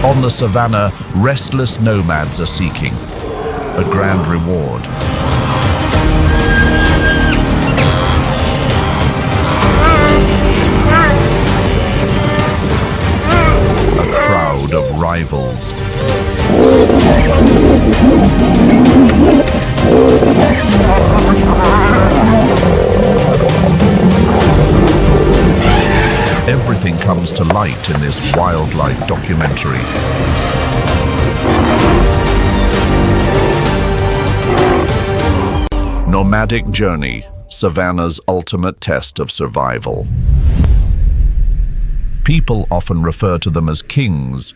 On the savannah, restless nomads are seeking a grand reward. A crowd of rivals. Everything comes to light in this wildlife documentary. Nomadic journey, Savanna's ultimate test of survival. People often refer to them as kings,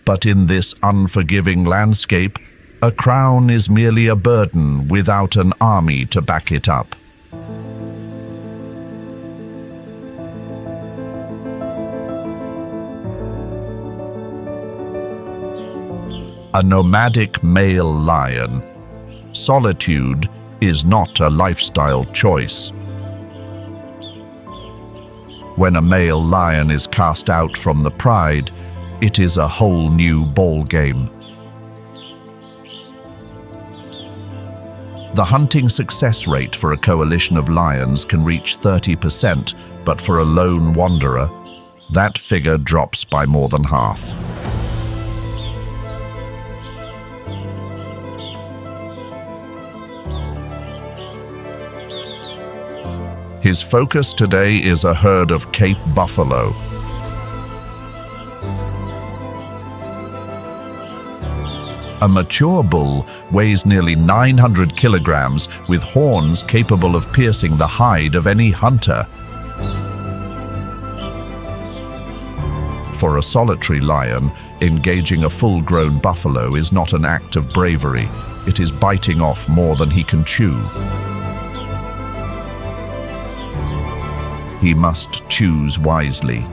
but in this unforgiving landscape, a crown is merely a burden without an army to back it up. A nomadic male lion. Solitude is not a lifestyle choice. When a male lion is cast out from the pride, it is a whole new ball game. The hunting success rate for a coalition of lions can reach 30%, but for a lone wanderer, that figure drops by more than half. His focus today is a herd of Cape buffalo. A mature bull weighs nearly 900 kilograms with horns capable of piercing the hide of any hunter. For a solitary lion, engaging a full-grown buffalo is not an act of bravery. It is biting off more than he can chew. He must choose wisely.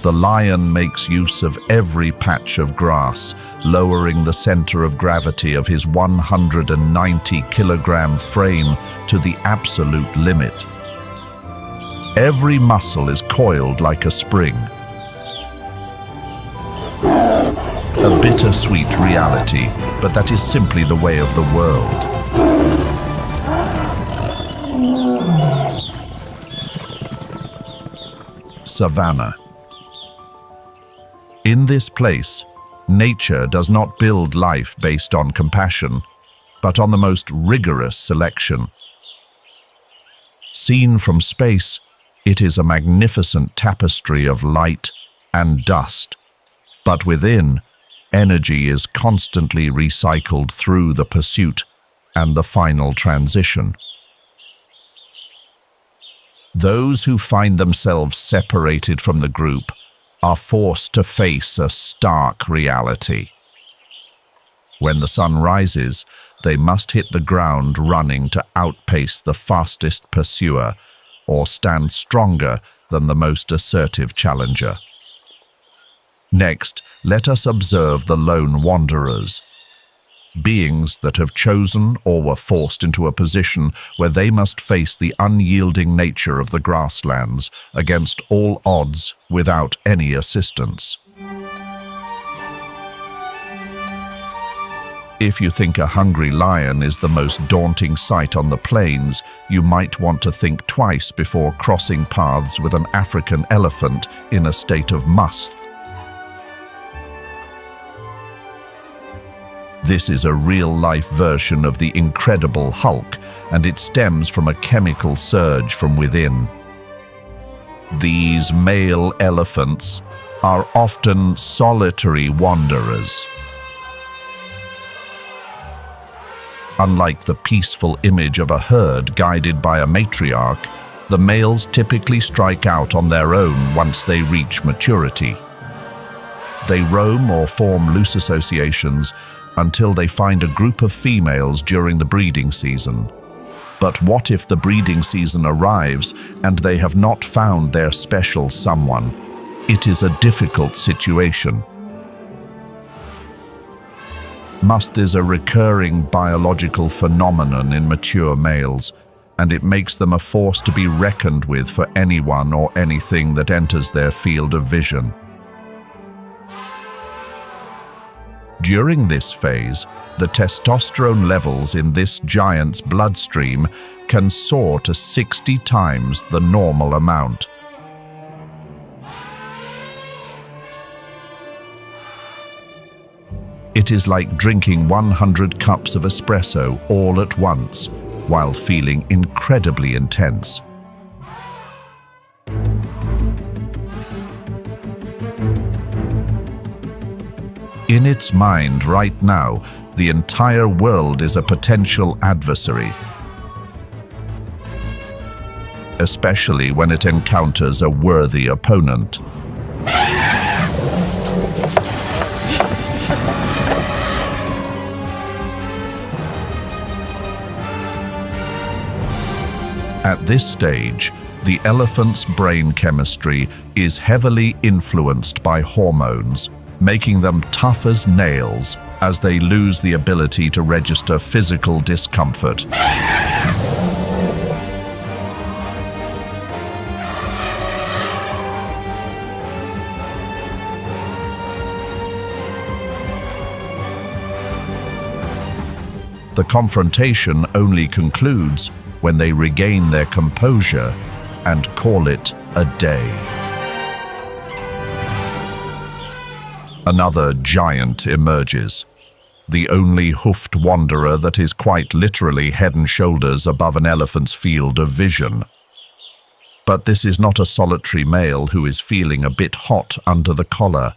The lion makes use of every patch of grass, lowering the center of gravity of his 190-kilogram frame to the absolute limit. Every muscle is coiled like a spring. A bittersweet reality, but that is simply the way of the world. Savanna. In this place, nature does not build life based on compassion, but on the most rigorous selection. Seen from space, it is a magnificent tapestry of light and dust, but within, energy is constantly recycled through the pursuit and the final transition. Those who find themselves separated from the group are forced to face a stark reality. When the sun rises, they must hit the ground running to outpace the fastest pursuer or stand stronger than the most assertive challenger. Next, let us observe the lone wanderers. Beings that have chosen or were forced into a position where they must face the unyielding nature of the grasslands against all odds without any assistance. If you think a hungry lion is the most daunting sight on the plains, you might want to think twice before crossing paths with an African elephant in a state of must. This is a real-life version of the Incredible Hulk, and it stems from a chemical surge from within. These male elephants are often solitary wanderers. Unlike the peaceful image of a herd guided by a matriarch, the males typically strike out on their own once they reach maturity. They roam or form loose associations until they find a group of females during the breeding season. But what if the breeding season arrives and they have not found their special someone? It is a difficult situation. Must is a recurring biological phenomenon in mature males. and it makes them a force to be reckoned with for anyone or anything that enters their field of vision. During this phase, the testosterone levels in this giant's bloodstream can soar to 60 times the normal amount. It is like drinking 100 cups of espresso all at once, while feeling incredibly intense. In its mind right now, the entire world is a potential adversary, especially when it encounters a worthy opponent. At this stage, the elephant's brain chemistry is heavily influenced by hormones, making them tough as nails as they lose the ability to register physical discomfort. The confrontation only concludes when they regain their composure and call it a day. Another giant emerges, the only hoofed wanderer that is quite literally head and shoulders above an elephant's field of vision. But this is not a solitary male who is feeling a bit hot under the collar.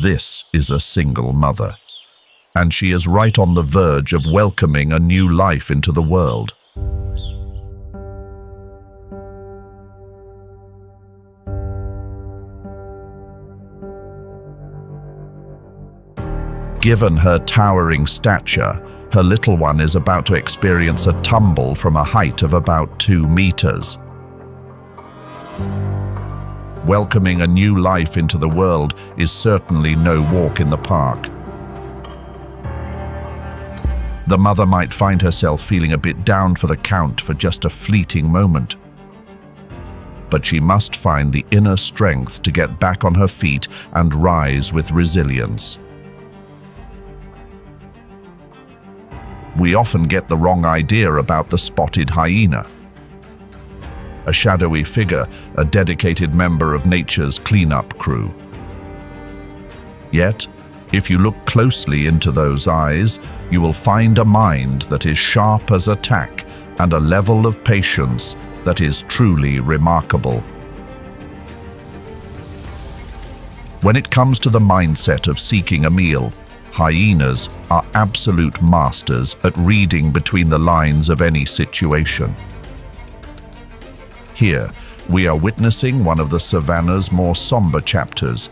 This is a single mother, and she is right on the verge of welcoming a new life into the world. Given her towering stature, her little one is about to experience a tumble from a height of about 2 meters. Welcoming a new life into the world is certainly no walk in the park. The mother might find herself feeling a bit down for the count for just a fleeting moment. But she must find the inner strength to get back on her feet and rise with resilience. We often get the wrong idea about the spotted hyena. A shadowy figure, a dedicated member of nature's cleanup crew. Yet, if you look closely into those eyes, you will find a mind that is sharp as a tack and a level of patience that is truly remarkable. When it comes to the mindset of seeking a meal, hyenas are absolute masters at reading between the lines of any situation. Here, we are witnessing one of the Savanna's more somber chapters,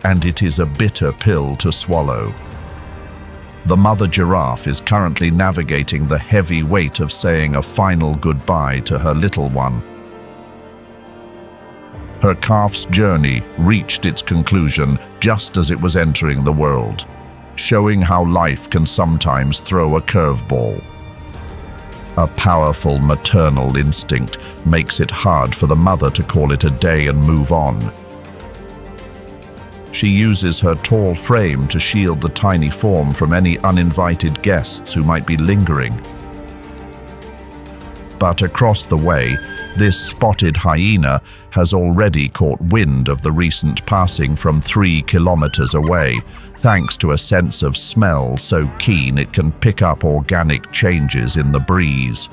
and it is a bitter pill to swallow. The mother giraffe is currently navigating the heavy weight of saying a final goodbye to her little one. Her calf's journey reached its conclusion just as it was entering the world, showing how life can sometimes throw a curveball. A powerful maternal instinct makes it hard for the mother to call it a day and move on. She uses her tall frame to shield the tiny form from any uninvited guests who might be lingering. But across the way, this spotted hyena has already caught wind of the recent passing from 3 kilometers away, thanks to a sense of smell so keen it can pick up organic changes in the breeze.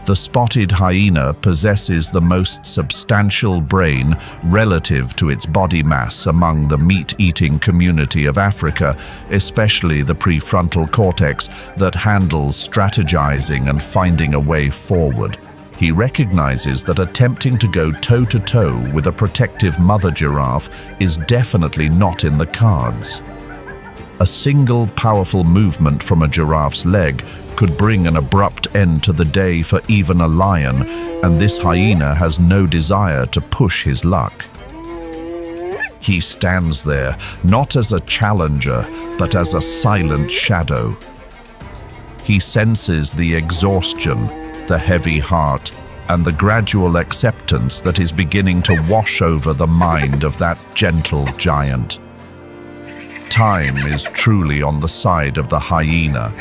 The spotted hyena possesses the most substantial brain relative to its body mass among the meat-eating community of Africa, especially the prefrontal cortex that handles strategizing and finding a way forward. He recognizes that attempting to go toe-to-toe with a protective mother giraffe is definitely not in the cards. A single powerful movement from a giraffe's leg could bring an abrupt end to the day for even a lion, and this hyena has no desire to push his luck. He stands there, not as a challenger, but as a silent shadow. He senses the exhaustion, the heavy heart, and the gradual acceptance that is beginning to wash over the mind of that gentle giant. Time is truly on the side of the hyena.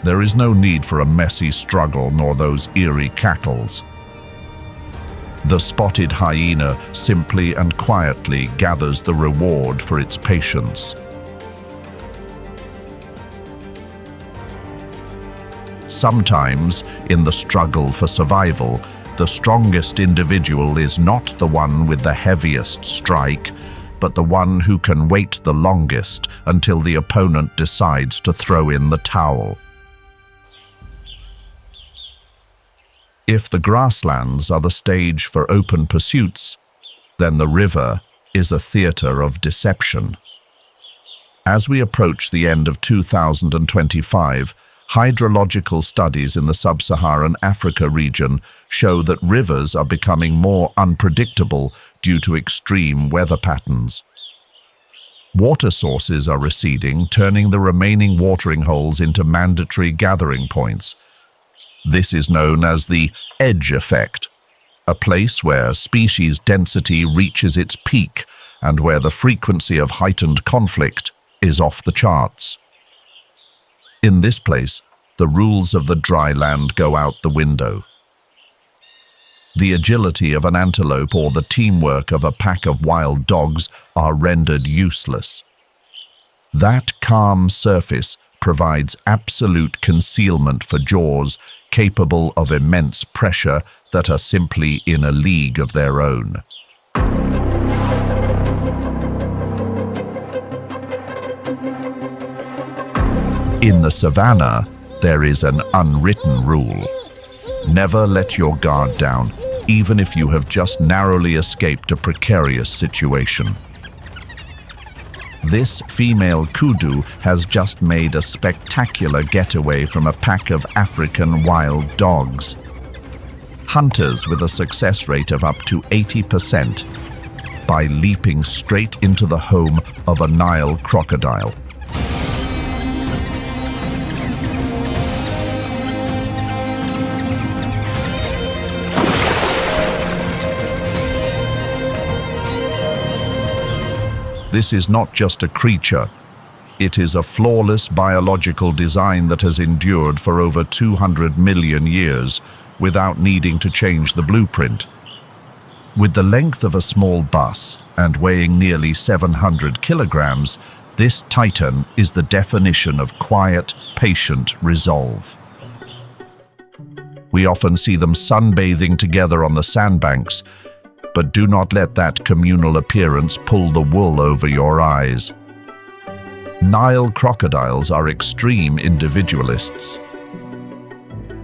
There is no need for a messy struggle nor those eerie cackles. The spotted hyena simply and quietly gathers the reward for its patience. Sometimes, in the struggle for survival, the strongest individual is not the one with the heaviest strike, but the one who can wait the longest until the opponent decides to throw in the towel. If the grasslands are the stage for open pursuits, then the river is a theater of deception. As we approach the end of 2025, hydrological studies in the sub-Saharan Africa region show that rivers are becoming more unpredictable due to extreme weather patterns. Water sources are receding, turning the remaining watering holes into mandatory gathering points. This is known as the edge effect, a place where species density reaches its peak and where the frequency of heightened conflict is off the charts. In this place, the rules of the dry land go out the window. The agility of an antelope or the teamwork of a pack of wild dogs are rendered useless. That calm surface provides absolute concealment for jaws capable of immense pressure that are simply in a league of their own. In the Savanna, there is an unwritten rule. Never let your guard down, even if you have just narrowly escaped a precarious situation. This female kudu has just made a spectacular getaway from a pack of African wild dogs. Hunters with a success rate of up to 80% by leaping straight into the home of a Nile crocodile. This is not just a creature. It is a flawless biological design that has endured for over 200 million years without needing to change the blueprint. With the length of a small bus and weighing nearly 700 kilograms, this titan is the definition of quiet, patient resolve. We often see them sunbathing together on the sandbanks, but do not let that communal appearance pull the wool over your eyes. Nile crocodiles are extreme individualists.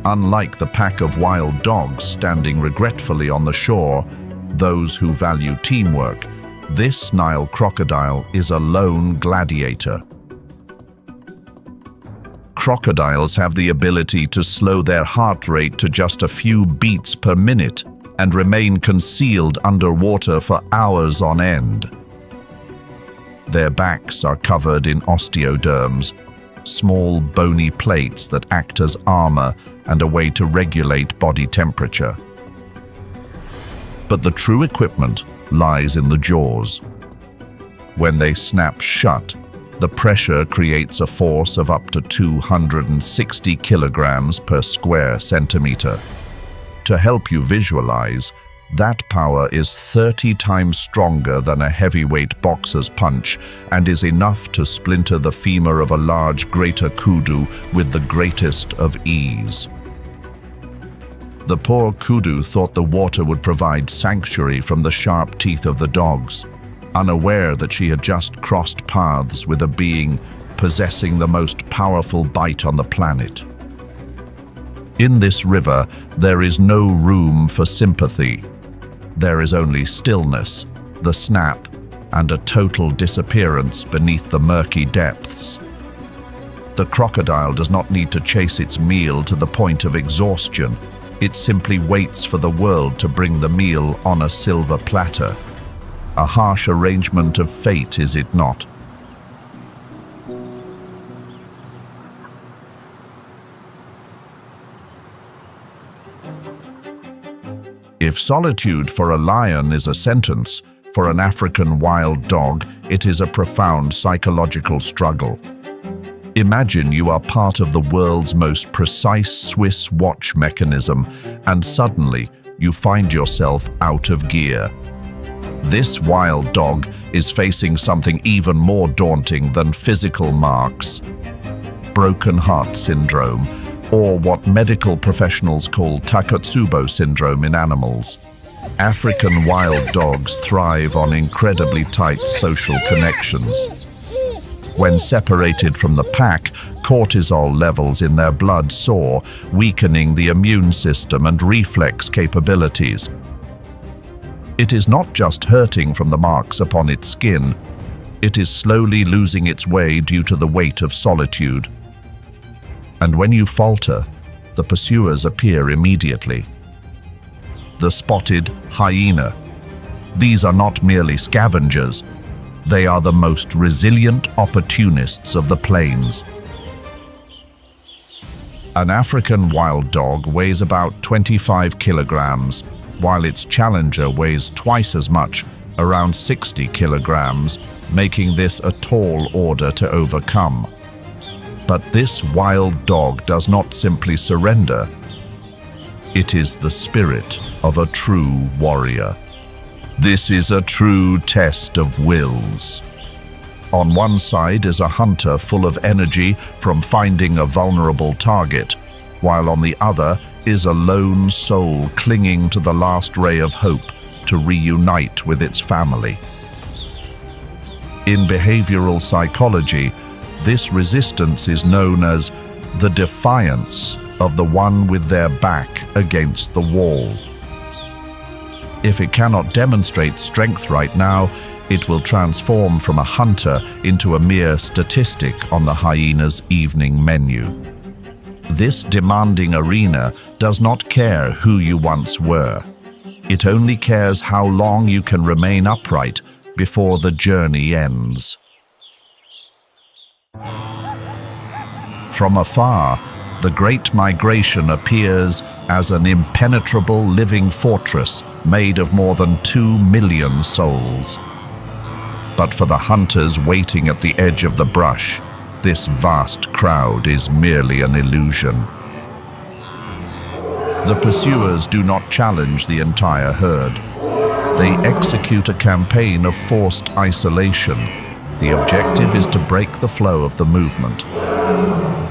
Unlike the pack of wild dogs standing regretfully on the shore, those who value teamwork, this Nile crocodile is a lone gladiator. Crocodiles have the ability to slow their heart rate to just a few beats per minute and remain concealed underwater for hours on end. Their backs are covered in osteoderms, small bony plates that act as armor and a way to regulate body temperature. But the true equipment lies in the jaws. When they snap shut, the pressure creates a force of up to 260 kilograms per square centimeter. To help you visualize, that power is 30 times stronger than a heavyweight boxer's punch and is enough to splinter the femur of a large greater kudu with the greatest of ease. The poor kudu thought the water would provide sanctuary from the sharp teeth of the dogs, unaware that she had just crossed paths with a being possessing the most powerful bite on the planet. In this river, there is no room for sympathy. There is only stillness, the snap, and a total disappearance beneath the murky depths. The crocodile does not need to chase its meal to the point of exhaustion. It simply waits for the world to bring the meal on a silver platter. A harsh arrangement of fate, is it not? If solitude for a lion is a sentence, for an African wild dog, it is a profound psychological struggle. Imagine you are part of the world's most precise Swiss watch mechanism, and suddenly you find yourself out of gear. This wild dog is facing something even more daunting than physical marks. Broken heart syndrome, or what medical professionals call Takotsubo syndrome in animals. African wild dogs thrive on incredibly tight social connections. When separated from the pack, cortisol levels in their blood soar, weakening the immune system and reflex capabilities. It is not just hurting from the marks upon its skin, it is slowly losing its way due to the weight of solitude. And when you falter, the pursuers appear immediately. The spotted hyena. These are not merely scavengers. They are the most resilient opportunists of the plains. An African wild dog weighs about 25 kilograms, while its challenger weighs twice as much, around 60 kilograms, making this a tall order to overcome. But this wild dog does not simply surrender. It is the spirit of a true warrior. This is a true test of wills. On one side is a hunter full of energy from finding a vulnerable target, while on the other is a lone soul clinging to the last ray of hope to reunite with its family. In behavioral psychology, this resistance is known as the defiance of the one with their back against the wall. If it cannot demonstrate strength right now, it will transform from a hunter into a mere statistic on the hyena's evening menu. This demanding arena does not care who you once were. It only cares how long you can remain upright before the journey ends. From afar, the Great Migration appears as an impenetrable living fortress made of more than 2 million souls. But for the hunters waiting at the edge of the brush, this vast crowd is merely an illusion. The pursuers do not challenge the entire herd. They execute a campaign of forced isolation. The objective is to break the flow of the movement.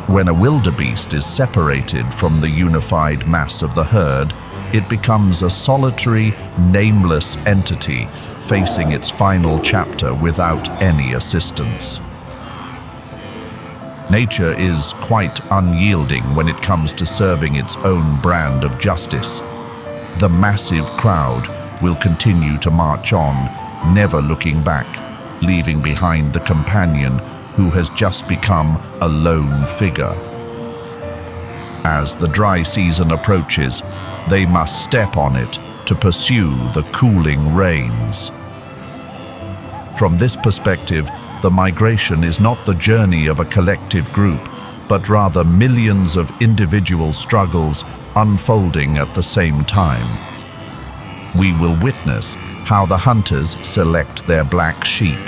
When a wildebeest is separated from the unified mass of the herd, it becomes a solitary, nameless entity facing its final chapter without any assistance. Nature is quite unyielding when it comes to serving its own brand of justice. The massive crowd will continue to march on, never looking back, leaving behind the companion who has just become a lone figure. As the dry season approaches, they must step on it to pursue the cooling rains. From this perspective, the migration is not the journey of a collective group, but rather millions of individual struggles unfolding at the same time. We will witness how the hunters select their black sheep,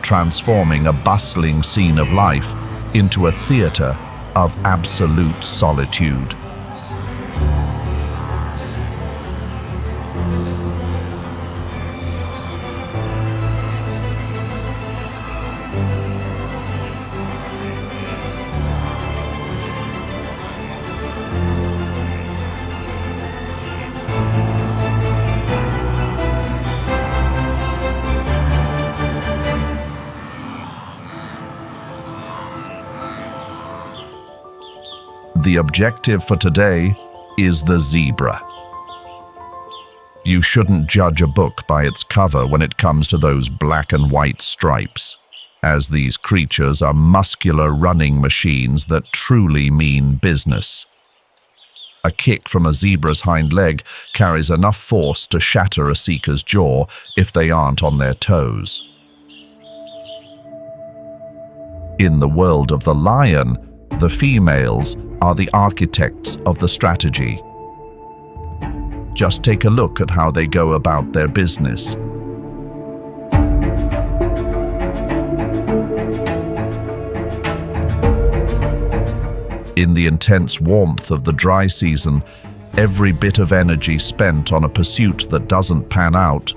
transforming a bustling scene of life into a theater of absolute solitude. The objective for today is the zebra. You shouldn't judge a book by its cover when it comes to those black and white stripes, as these creatures are muscular running machines that truly mean business. A kick from a zebra's hind leg carries enough force to shatter a seeker's jaw if they aren't on their toes. In the world of the lion, the females are the architects of the strategy. Just take a look at how they go about their business. In the intense warmth of the dry season, every bit of energy spent on a pursuit that doesn't pan out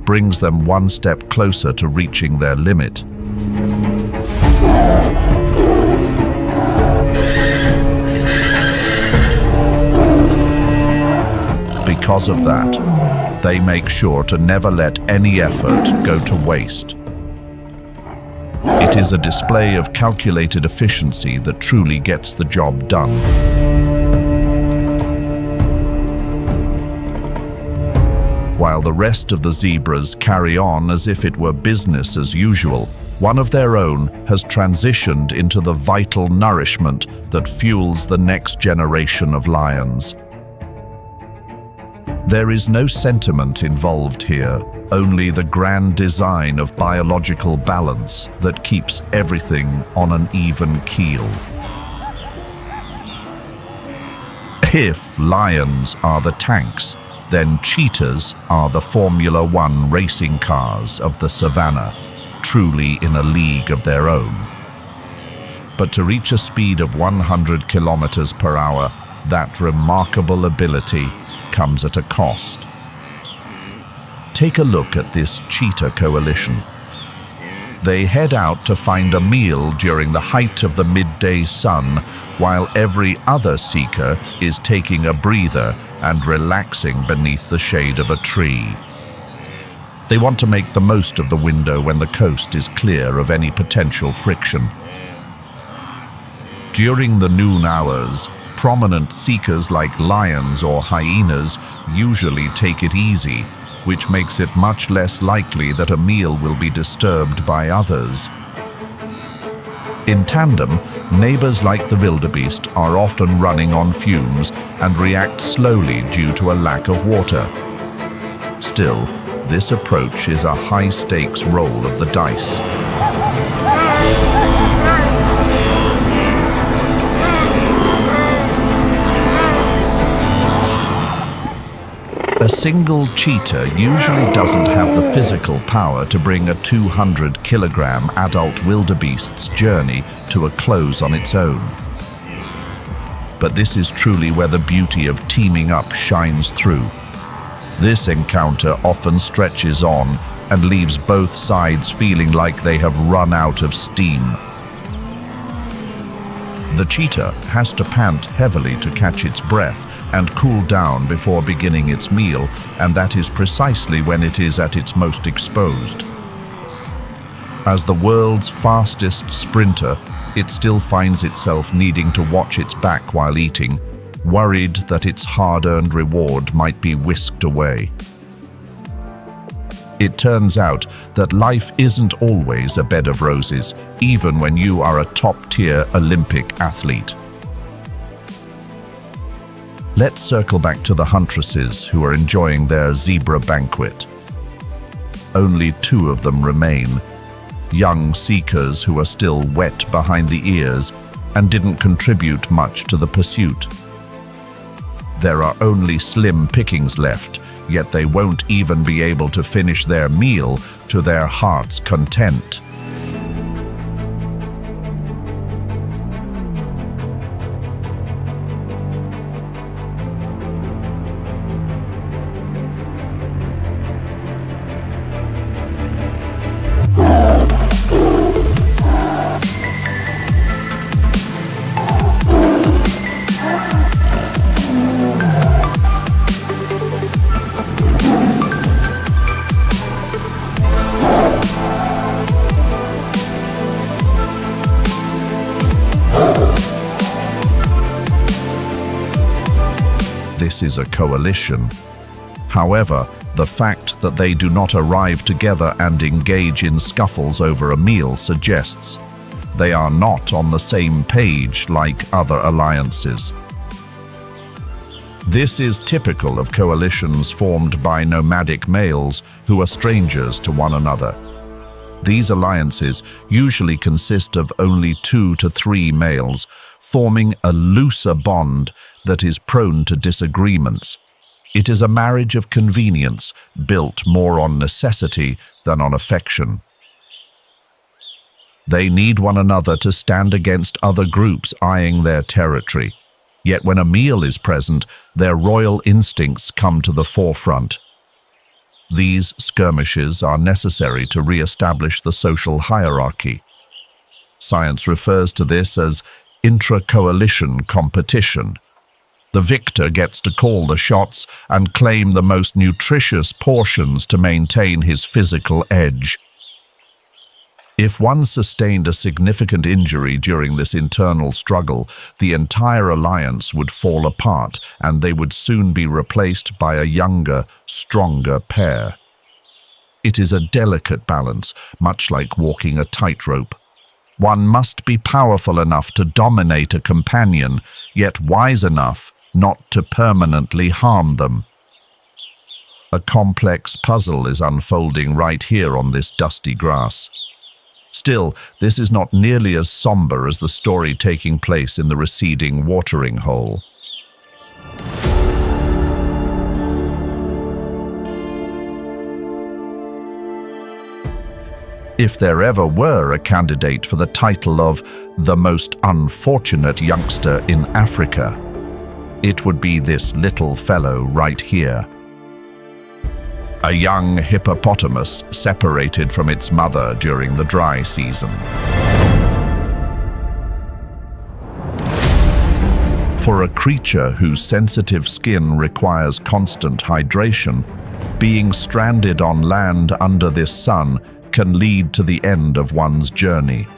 brings them one step closer to reaching their limit. Because of that, they make sure to never let any effort go to waste. It is a display of calculated efficiency that truly gets the job done. While the rest of the zebras carry on as if it were business as usual, one of their own has transitioned into the vital nourishment that fuels the next generation of lions. There is no sentiment involved here, only the grand design of biological balance that keeps everything on an even keel. If lions are the tanks, then cheetahs are the Formula One racing cars of the Savanna, truly in a league of their own. But to reach a speed of 100 kilometers per hour, that remarkable ability comes at a cost. Take a look at this cheetah coalition. They head out to find a meal during the height of the midday sun, while every other seeker is taking a breather and relaxing beneath the shade of a tree. They want to make the most of the window when the coast is clear of any potential friction. During the noon hours, prominent seekers like lions or hyenas usually take it easy, which makes it much less likely that a meal will be disturbed by others. In tandem, neighbors like the wildebeest are often running on fumes and react slowly due to a lack of water. Still, this approach is a high-stakes roll of the dice. A single cheetah usually doesn't have the physical power to bring a 200-kilogram adult wildebeest's journey to a close on its own. But this is truly where the beauty of teaming up shines through. This encounter often stretches on and leaves both sides feeling like they have run out of steam. The cheetah has to pant heavily to catch its breath and cool down before beginning its meal, and that is precisely when it is at its most exposed. As the world's fastest sprinter, it still finds itself needing to watch its back while eating, worried that its hard-earned reward might be whisked away. It turns out that life isn't always a bed of roses, even when you are a top-tier Olympic athlete. Let's circle back to the huntresses who are enjoying their zebra banquet. Only 2 of them remain, young seekers who are still wet behind the ears and didn't contribute much to the pursuit. There are only slim pickings left, yet they won't even be able to finish their meal to their heart's content. This is a coalition. However, the fact that they do not arrive together and engage in scuffles over a meal suggests they are not on the same page like other alliances. This is typical of coalitions formed by nomadic males who are strangers to one another. These alliances usually consist of only 2 to 3 males, forming a looser bond that is prone to disagreements. It is a marriage of convenience, built more on necessity than on affection. They need one another to stand against other groups eyeing their territory. Yet when a meal is present, their royal instincts come to the forefront. These skirmishes are necessary to re-establish the social hierarchy. Science refers to this as intra-coalition competition. The victor gets to call the shots and claim the most nutritious portions to maintain his physical edge. If one sustained a significant injury during this internal struggle, the entire alliance would fall apart and they would soon be replaced by a younger, stronger pair. It is a delicate balance, much like walking a tightrope. One must be powerful enough to dominate a companion, yet wise enough not to permanently harm them. A complex puzzle is unfolding right here on this dusty grass. Still, this is not nearly as somber as the story taking place in the receding watering hole. If there ever were a candidate for the title of the most unfortunate youngster in Africa, it would be this little fellow right here. A young hippopotamus separated from its mother during the dry season. For a creature whose sensitive skin requires constant hydration, being stranded on land under this sun can lead to the end of one's journey.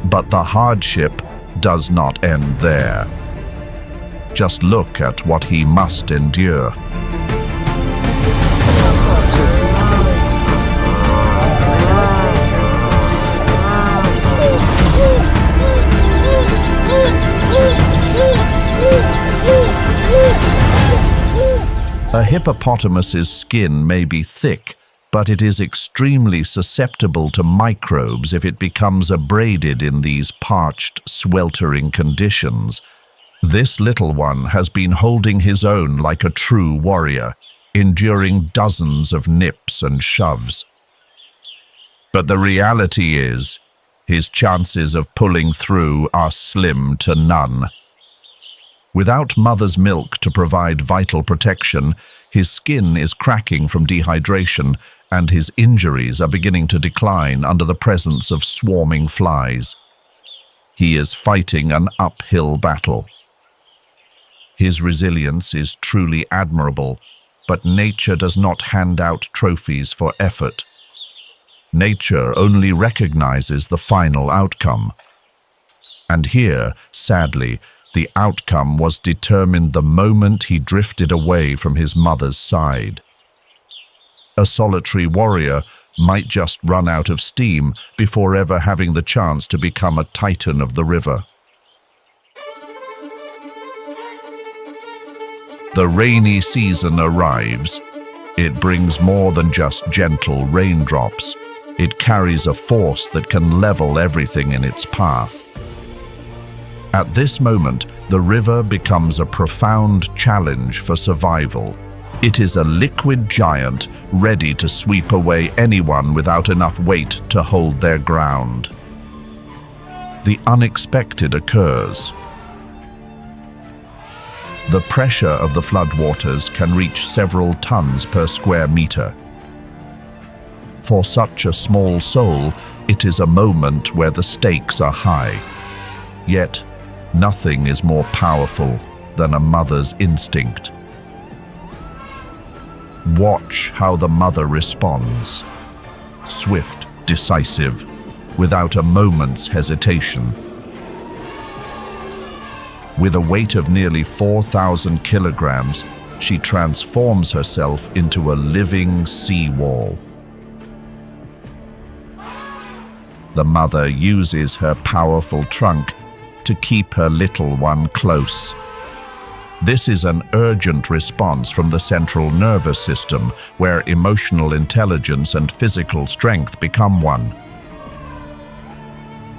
But the hardship does not end there. Just look at what he must endure. A hippopotamus's skin may be thick, but it is extremely susceptible to microbes if it becomes abraded in these parched, sweltering conditions. This little one has been holding his own like a true warrior, enduring dozens of nips and shoves. But the reality is, his chances of pulling through are slim to none. Without mother's milk to provide vital protection, his skin is cracking from dehydration and his injuries are beginning to decline under the presence of swarming flies. He is fighting an uphill battle. His resilience is truly admirable, but nature does not hand out trophies for effort. Nature only recognizes the final outcome. And here, sadly, the outcome was determined the moment he drifted away from his mother's side. A solitary warrior might just run out of steam before ever having the chance to become a titan of the river. The rainy season arrives. It brings more than just gentle raindrops. It carries a force that can level everything in its path. At this moment, the river becomes a profound challenge for survival. It is a liquid giant ready to sweep away anyone without enough weight to hold their ground. The unexpected occurs. The pressure of the floodwaters can reach several tons per square meter. For such a small soul, it is a moment where the stakes are high. Yet, nothing is more powerful than a mother's instinct. Watch how the mother responds. Swift, decisive, without a moment's hesitation. With a weight of nearly 4,000 kilograms, she transforms herself into a living seawall. The mother uses her powerful trunk to keep her little one close. This is an urgent response from the central nervous system, where emotional intelligence and physical strength become one.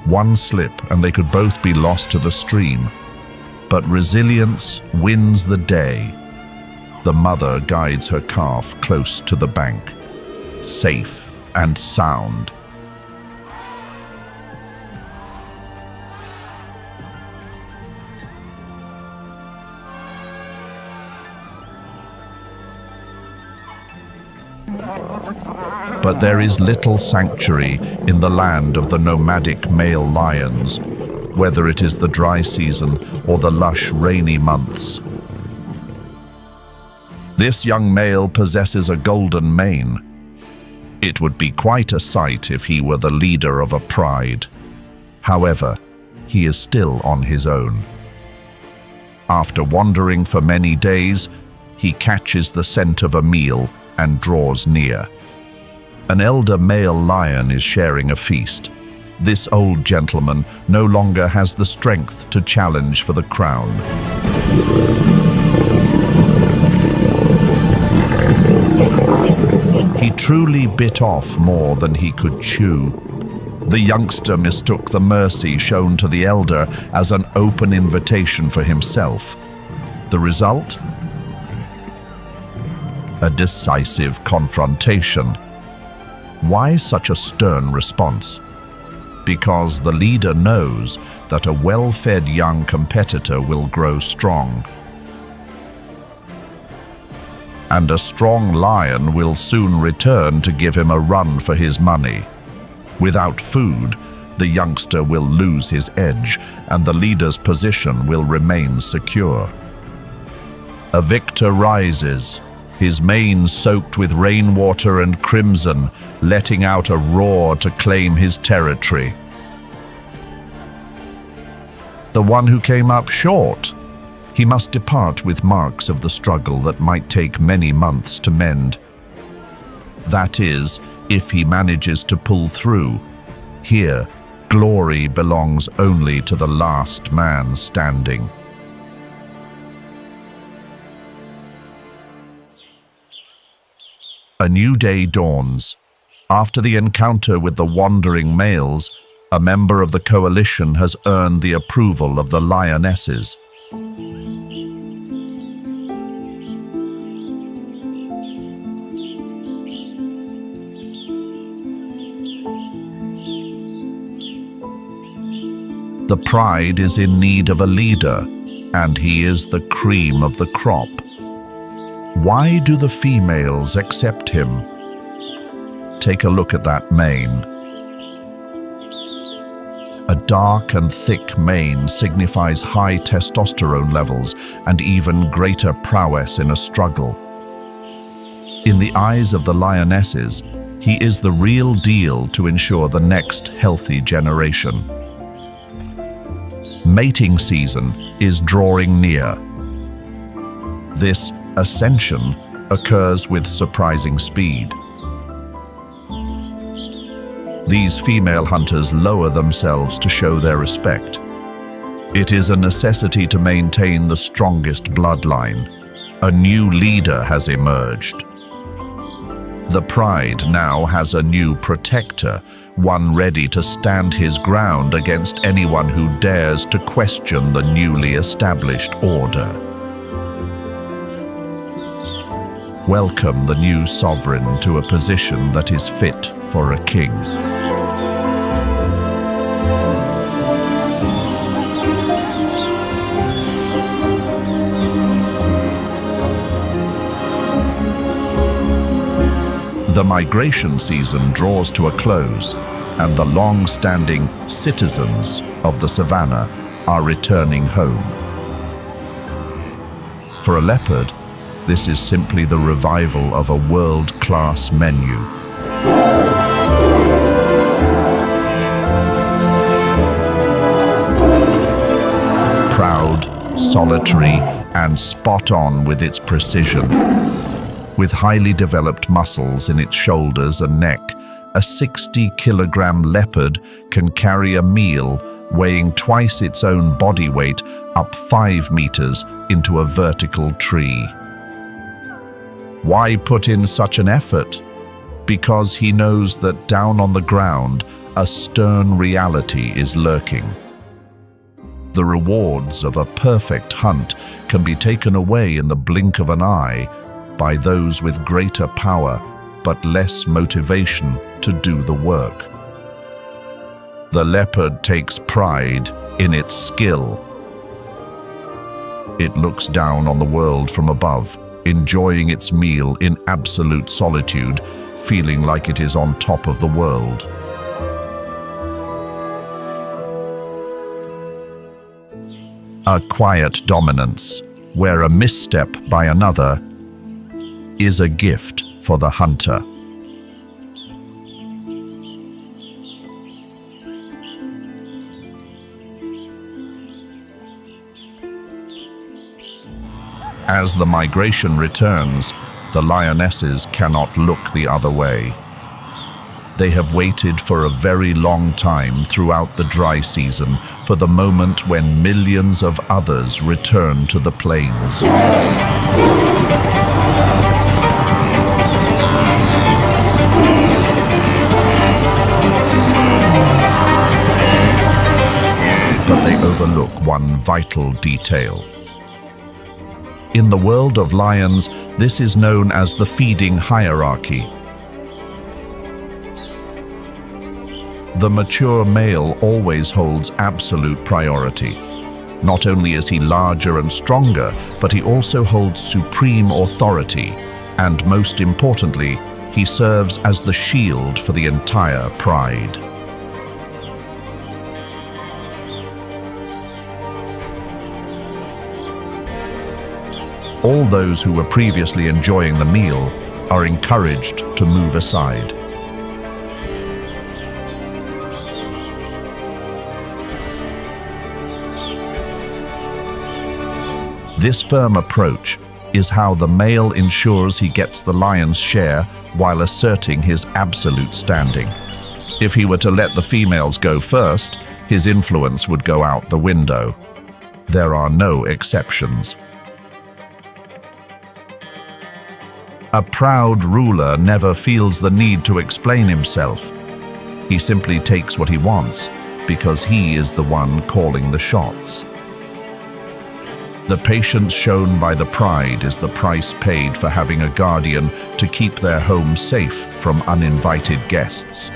One slip and they could both be lost to the stream. But resilience wins the day. The mother guides her calf close to the bank, safe and sound. But there is little sanctuary in the land of the nomadic male lions, whether it is the dry season or the lush rainy months. This young male possesses a golden mane. It would be quite a sight if he were the leader of a pride. However, he is still on his own. After wandering for many days, he catches the scent of a meal and draws near. An elder male lion is sharing a feast. This old gentleman no longer has the strength to challenge for the crown. He truly bit off more than he could chew. The youngster mistook the mercy shown to the elder as an open invitation for himself. The result? A decisive confrontation. Why such a stern response? Because the leader knows that a well-fed young competitor will grow strong. And a strong lion will soon return to give him a run for his money. Without food, the youngster will lose his edge, and the leader's position will remain secure. A victor rises, his mane soaked with rainwater and crimson, letting out a roar to claim his territory. The one who came up short, he must depart with marks of the struggle that might take many months to mend. That is, if he manages to pull through. Here, glory belongs only to the last man standing. A new day dawns. After the encounter with the wandering males, a member of the coalition has earned the approval of the lionesses. The pride is in need of a leader, and he is the cream of the crop. Why do the females accept him? Take a look at that mane. A dark and thick mane signifies high testosterone levels and even greater prowess in a struggle. In the eyes of the lionesses, he is the real deal to ensure the next healthy generation. Mating season is drawing near. This ascension occurs with surprising speed. These female hunters lower themselves to show their respect. It is a necessity to maintain the strongest bloodline. A new leader has emerged. The pride now has a new protector, one ready to stand his ground against anyone who dares to question the newly established order. Welcome the new sovereign to a position that is fit for a king. The migration season draws to a close, and the long-standing citizens of the Savanna are returning home. For a leopard, this is simply the revival of a world-class menu. Proud, solitary, and spot-on with its precision. With highly developed muscles in its shoulders and neck, a 60-kilogram leopard can carry a meal weighing twice its own body weight up 5 meters into a vertical tree. Why put in such an effort? Because he knows that down on the ground, a stern reality is lurking. The rewards of a perfect hunt can be taken away in the blink of an eye by those with greater power but less motivation to do the work. The leopard takes pride in its skill. It looks down on the world from above, enjoying its meal in absolute solitude, feeling like it is on top of the world. A quiet dominance, where a misstep by another is a gift for the hunter. As the migration returns, the lionesses cannot look the other way. They have waited for a very long time throughout the dry season for the moment when millions of others return to the plains. But they overlook one vital detail. In the world of lions, this is known as the feeding hierarchy. The mature male always holds absolute priority. Not only is he larger and stronger, but he also holds supreme authority, and most importantly, he serves as the shield for the entire pride. All those who were previously enjoying the meal are encouraged to move aside. This firm approach is how the male ensures he gets the lion's share while asserting his absolute standing. If he were to let the females go first, his influence would go out the window. There are no exceptions. A proud ruler never feels the need to explain himself. He simply takes what he wants because he is the one calling the shots. The patience shown by the pride is the price paid for having a guardian to keep their home safe from uninvited guests.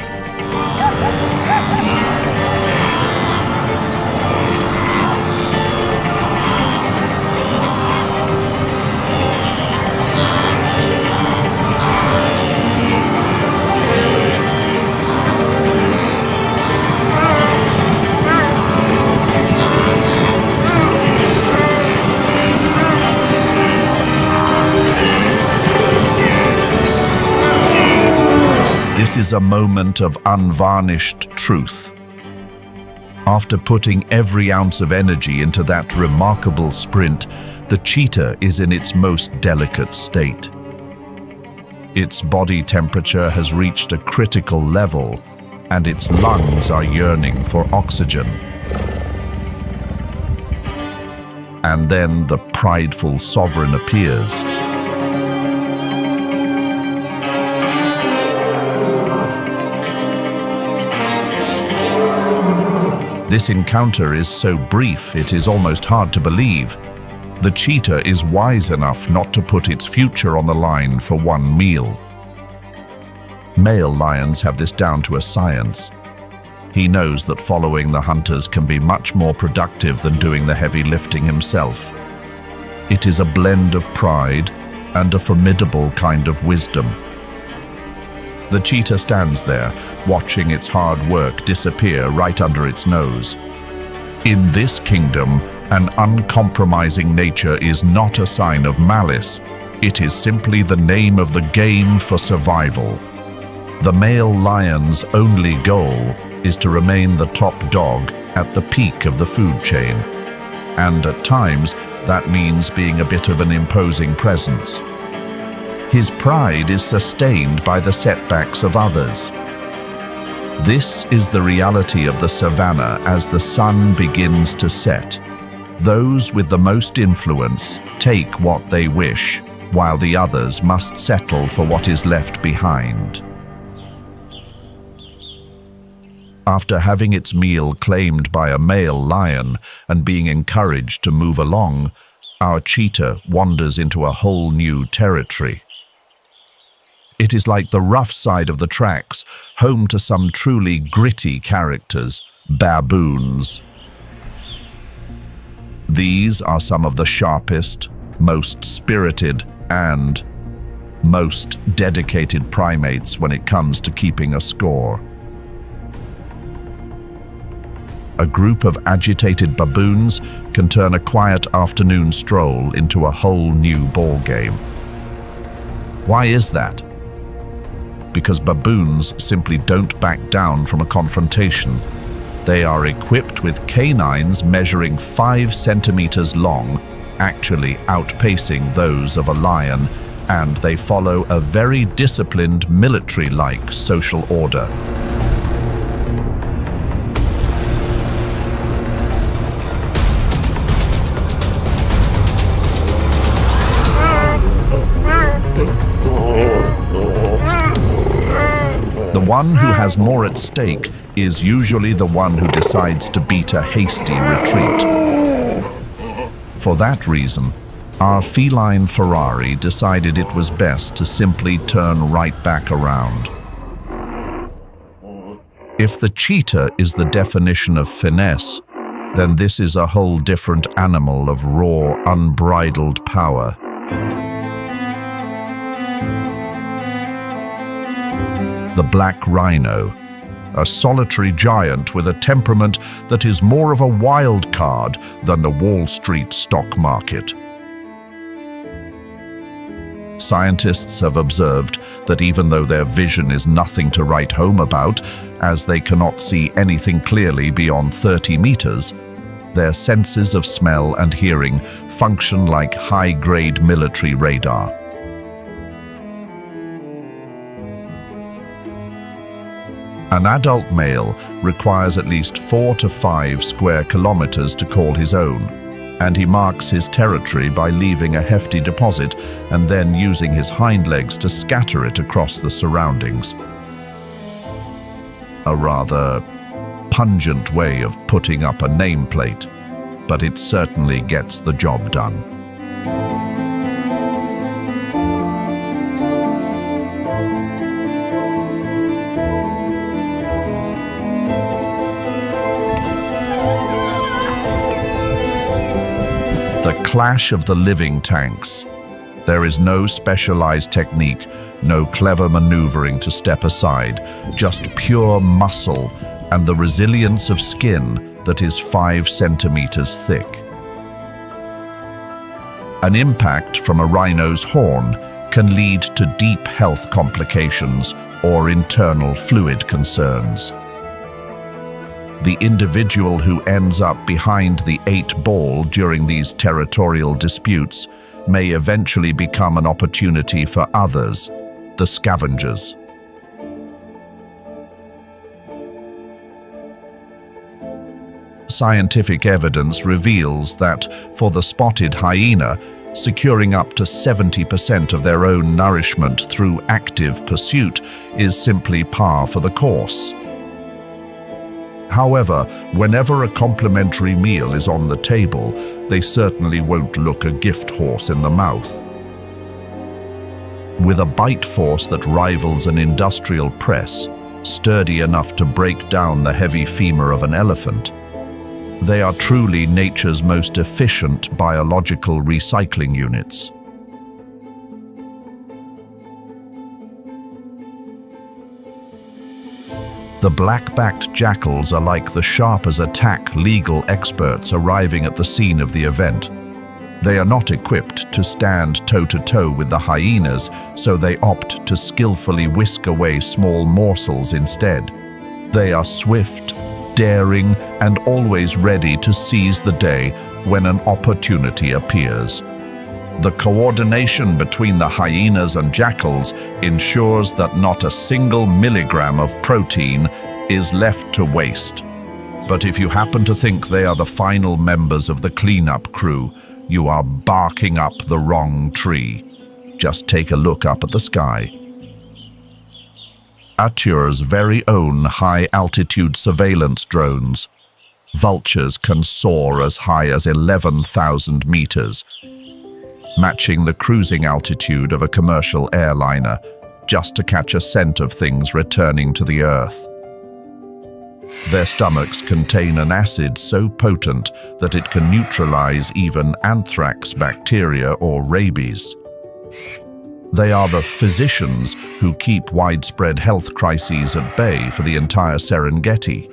This is a moment of unvarnished truth. After putting every ounce of energy into that remarkable sprint, the cheetah is in its most delicate state. Its body temperature has reached a critical level, and its lungs are yearning for oxygen. And then the prideful sovereign appears. This encounter is so brief it is almost hard to believe. The cheetah is wise enough not to put its future on the line for one meal. Male lions have this down to a science. He knows that following the hunters can be much more productive than doing the heavy lifting himself. It is a blend of pride and a formidable kind of wisdom. The cheetah stands there, watching its hard work disappear right under its nose. In this kingdom, an uncompromising nature is not a sign of malice. It is simply the name of the game for survival. The male lion's only goal is to remain the top dog at the peak of the food chain. And at times, that means being a bit of an imposing presence. His pride is sustained by the setbacks of others. This is the reality of the Savanna as the sun begins to set. Those with the most influence take what they wish, while the others must settle for what is left behind. After having its meal claimed by a male lion and being encouraged to move along, our cheetah wanders into a whole new territory. It is like the rough side of the tracks, home to some truly gritty characters, baboons. These are some of the sharpest, most spirited, and most dedicated primates when it comes to keeping a score. A group of agitated baboons can turn a quiet afternoon stroll into a whole new ballgame. Why is that? Because baboons simply don't back down from a confrontation. They are equipped with canines measuring 5 centimeters long, actually outpacing those of a lion, and they follow a very disciplined military-like social order. The one who has more at stake is usually the one who decides to beat a hasty retreat. For that reason, our feline Ferrari decided it was best to simply turn right back around. If the cheetah is the definition of finesse, then this is a whole different animal of raw, unbridled power. The black rhino, a solitary giant with a temperament that is more of a wild card than the Wall Street stock market. Scientists have observed that even though their vision is nothing to write home about, as they cannot see anything clearly beyond 30 meters, their senses of smell and hearing function like high-grade military radar. An adult male requires at least 4 to 5 square kilometers to call his own, and he marks his territory by leaving a hefty deposit and then using his hind legs to scatter it across the surroundings. A rather pungent way of putting up a nameplate, but it certainly gets the job done. The clash of the living tanks. There is no specialized technique, no clever maneuvering to step aside, just pure muscle and the resilience of skin that is 5 centimeters thick. An impact from a rhino's horn can lead to deep health complications or internal fluid concerns. The individual who ends up behind the 8 ball during these territorial disputes may eventually become an opportunity for others, the scavengers. Scientific evidence reveals that for the spotted hyena, securing up to 70% of their own nourishment through active pursuit is simply par for the course. However, whenever a complimentary meal is on the table, they certainly won't look a gift horse in the mouth. With a bite force that rivals an industrial press, sturdy enough to break down the heavy femur of an elephant, they are truly nature's most efficient biological recycling units. The black-backed jackals are like the sharp-as-a-tack legal experts arriving at the scene of the event. They are not equipped to stand toe-to-toe with the hyenas, so they opt to skillfully whisk away small morsels instead. They are swift, daring, and always ready to seize the day when an opportunity appears. The coordination between the hyenas and jackals ensures that not a single milligram of protein is left to waste. But if you happen to think they are the final members of the cleanup crew, you are barking up the wrong tree. Just take a look up at the sky. Ature's very own high-altitude surveillance drones. Vultures can soar as high as 11,000 meters, matching the cruising altitude of a commercial airliner, just to catch a scent of things returning to the Earth. Their stomachs contain an acid so potent that it can neutralize even anthrax bacteria or rabies. They are the physicians who keep widespread health crises at bay for the entire Serengeti.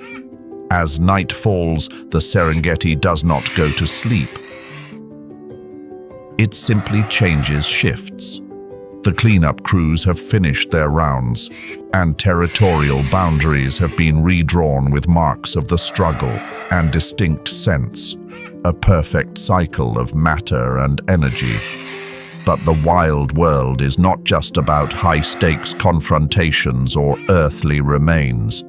As night falls, the Serengeti does not go to sleep. It simply changes shifts. The cleanup crews have finished their rounds, and territorial boundaries have been redrawn with marks of the struggle and distinct sense, a perfect cycle of matter and energy. But the wild world is not just about high-stakes confrontations or earthly remains.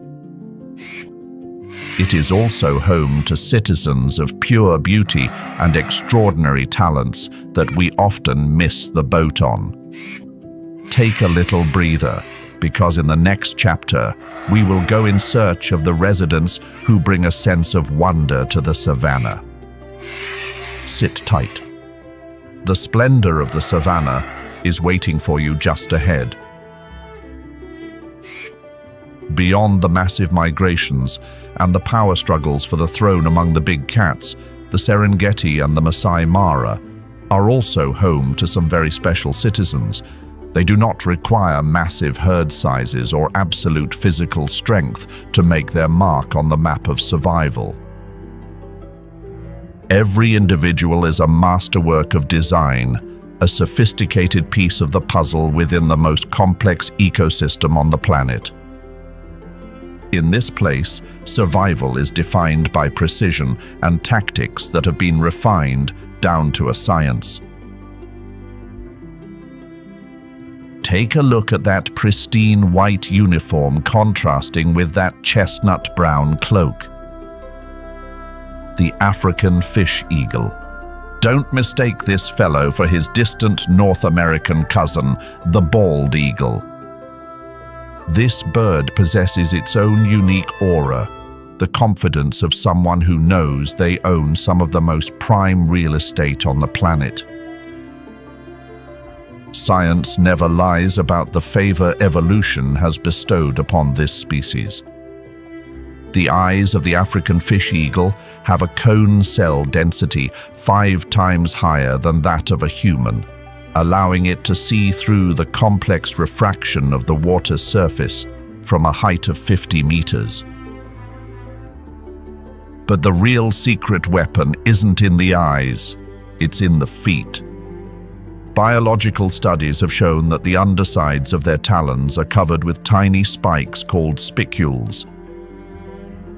It is also home to citizens of pure beauty and extraordinary talents that we often miss the boat on. Take a little breather, because in the next chapter, we will go in search of the residents who bring a sense of wonder to the Savanna. Sit tight. The splendor of the Savanna is waiting for you just ahead. Beyond the massive migrations and the power struggles for the throne among the big cats, the Serengeti and the Masai Mara are also home to some very special citizens. They do not require massive herd sizes or absolute physical strength to make their mark on the map of survival. Every individual is a masterwork of design, a sophisticated piece of the puzzle within the most complex ecosystem on the planet. In this place, survival is defined by precision and tactics that have been refined down to a science. Take a look at that pristine white uniform contrasting with that chestnut brown cloak. The African fish eagle. Don't mistake this fellow for his distant North American cousin, the bald eagle. This bird possesses its own unique aura, the confidence of someone who knows they own some of the most prime real estate on the planet. Science never lies about the favor evolution has bestowed upon this species. The eyes of the African fish eagle have a cone cell density 5 times higher than that of a human, allowing it to see through the complex refraction of the water's surface from a height of 50 meters. But the real secret weapon isn't in the eyes, it's in the feet. Biological studies have shown that the undersides of their talons are covered with tiny spikes called spicules.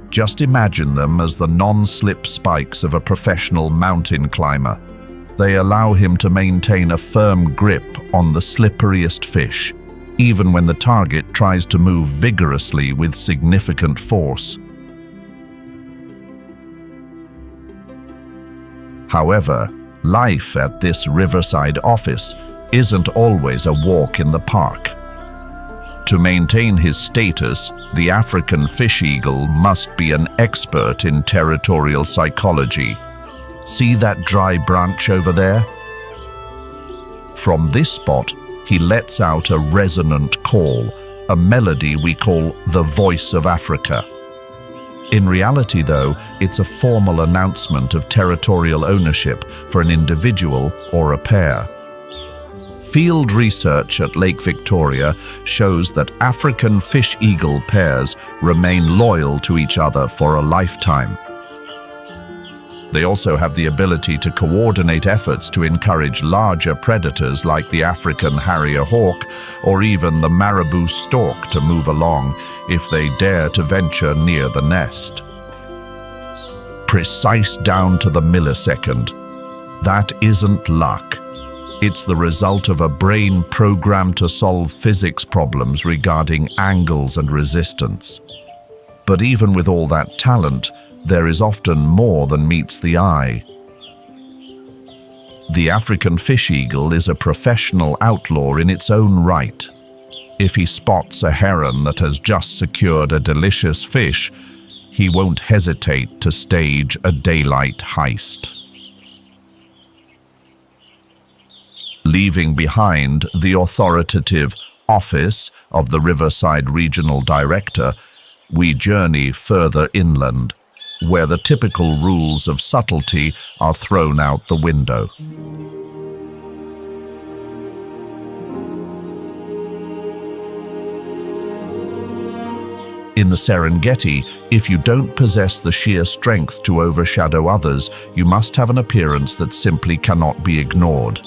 Just imagine them as the non-slip spikes of a professional mountain climber. They allow him to maintain a firm grip on the slipperiest fish, even when the target tries to move vigorously with significant force. However, life at this riverside office isn't always a walk in the park. To maintain his status, the African fish eagle must be an expert in territorial psychology. See that dry branch over there? From this spot, he lets out a resonant call, a melody we call the voice of Africa. In reality, though, it's a formal announcement of territorial ownership for an individual or a pair. Field research at Lake Victoria shows that African fish eagle pairs remain loyal to each other for a lifetime. They also have the ability to coordinate efforts to encourage larger predators like the African harrier hawk or even the marabou stork to move along if they dare to venture near the nest. Precise down to the millisecond. That isn't luck. It's the result of a brain programmed to solve physics problems regarding angles and resistance. But even with all that talent, there is often more than meets the eye. The African fish eagle is a professional outlaw in its own right. If he spots a heron that has just secured a delicious fish, he won't hesitate to stage a daylight heist. Leaving behind the authoritative office of the Riverside Regional Director, we journey further inland, where the typical rules of subtlety are thrown out the window. In the Serengeti, if you don't possess the sheer strength to overshadow others, you must have an appearance that simply cannot be ignored.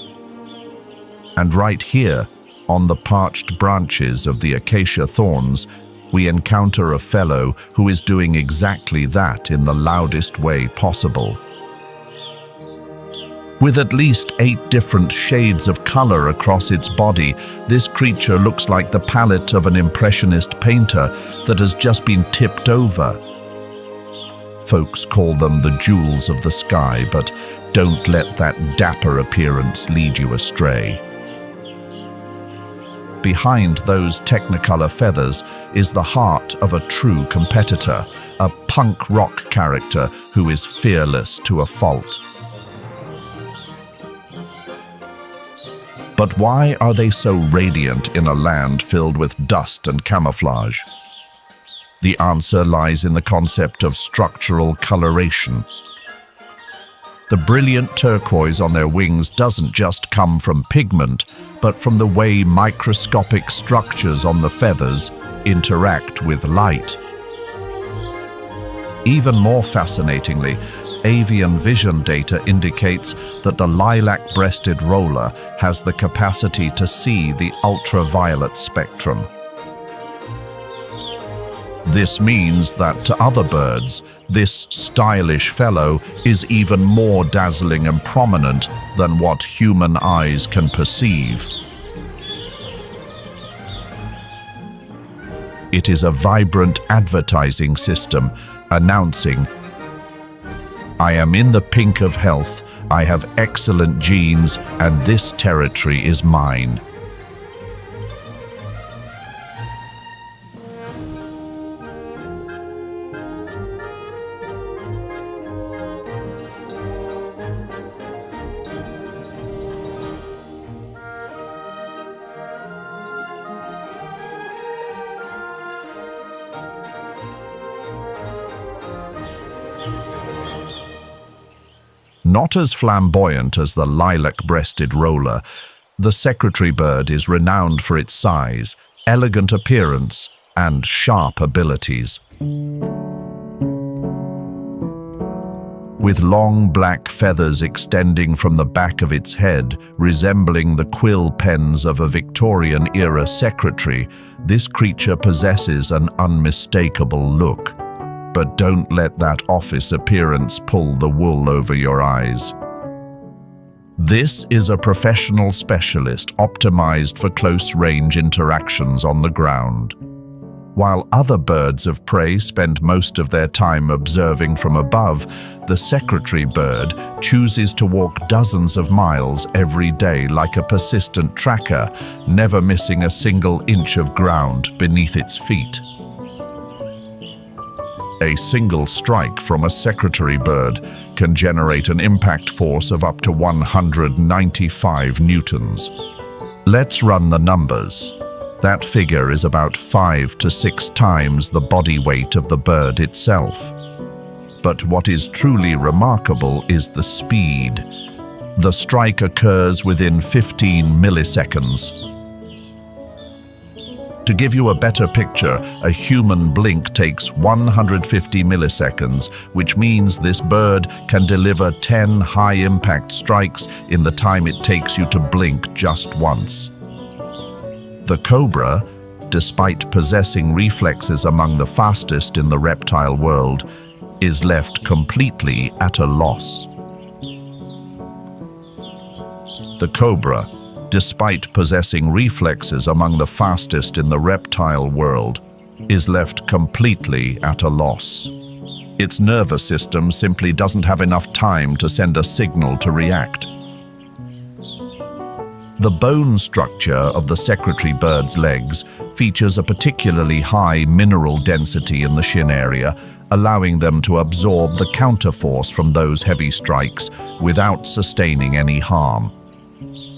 And right here, on the parched branches of the acacia thorns, we encounter a fellow who is doing exactly that in the loudest way possible. With at least 8 different shades of color across its body, this creature looks like the palette of an impressionist painter that has just been tipped over. Folks call them the jewels of the sky, but don't let that dapper appearance lead you astray. Behind those technicolor feathers is the heart of a true competitor, a punk rock character who is fearless to a fault. But why are they so radiant in a land filled with dust and camouflage? The answer lies in the concept of structural coloration. The brilliant turquoise on their wings doesn't just come from pigment, but from the way microscopic structures on the feathers interact with light. Even more fascinatingly, avian vision data indicates that the lilac-breasted roller has the capacity to see the ultraviolet spectrum. This means that to other birds, this stylish fellow is even more dazzling and prominent than what human eyes can perceive. It is a vibrant advertising system announcing, "I am in the pink of health, I have excellent genes, and this territory is mine." Not as flamboyant as the lilac-breasted roller, the secretary bird is renowned for its size, elegant appearance, and sharp abilities. With long black feathers extending from the back of its head, resembling the quill pens of a Victorian-era secretary, this creature possesses an unmistakable look. But don't let that office appearance pull the wool over your eyes. This is a professional specialist optimized for close-range interactions on the ground. While other birds of prey spend most of their time observing from above, the secretary bird chooses to walk dozens of miles every day like a persistent tracker, never missing a single inch of ground beneath its feet. A single strike from a secretary bird can generate an impact force of up to 195 newtons. Let's run the numbers. That figure is about 5 to 6 times the body weight of the bird itself. But what is truly remarkable is the speed. The strike occurs within 15 milliseconds. To give you a better picture, a human blink takes 150 milliseconds, which means this bird can deliver 10 high-impact strikes in the time it takes you to blink just once. The cobra, despite possessing reflexes among the fastest in the reptile world, is left completely at a loss. The cobra, despite possessing reflexes among the fastest in the reptile world, is left completely at a loss. Its nervous system simply doesn't have enough time to send a signal to react. The bone structure of the secretary bird's legs features a particularly high mineral density in the shin area, allowing them to absorb the counterforce from those heavy strikes without sustaining any harm.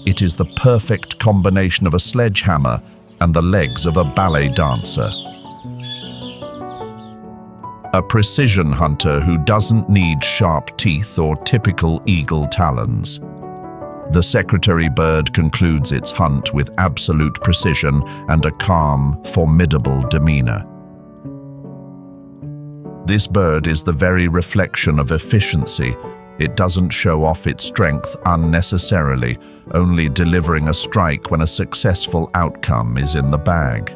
It is the perfect combination of a sledgehammer and the legs of a ballet dancer. A precision hunter who doesn't need sharp teeth or typical eagle talons. The secretary bird concludes its hunt with absolute precision and a calm, formidable demeanor. This bird is the very reflection of efficiency. It doesn't show off its strength unnecessarily, only delivering a strike when a successful outcome is in the bag.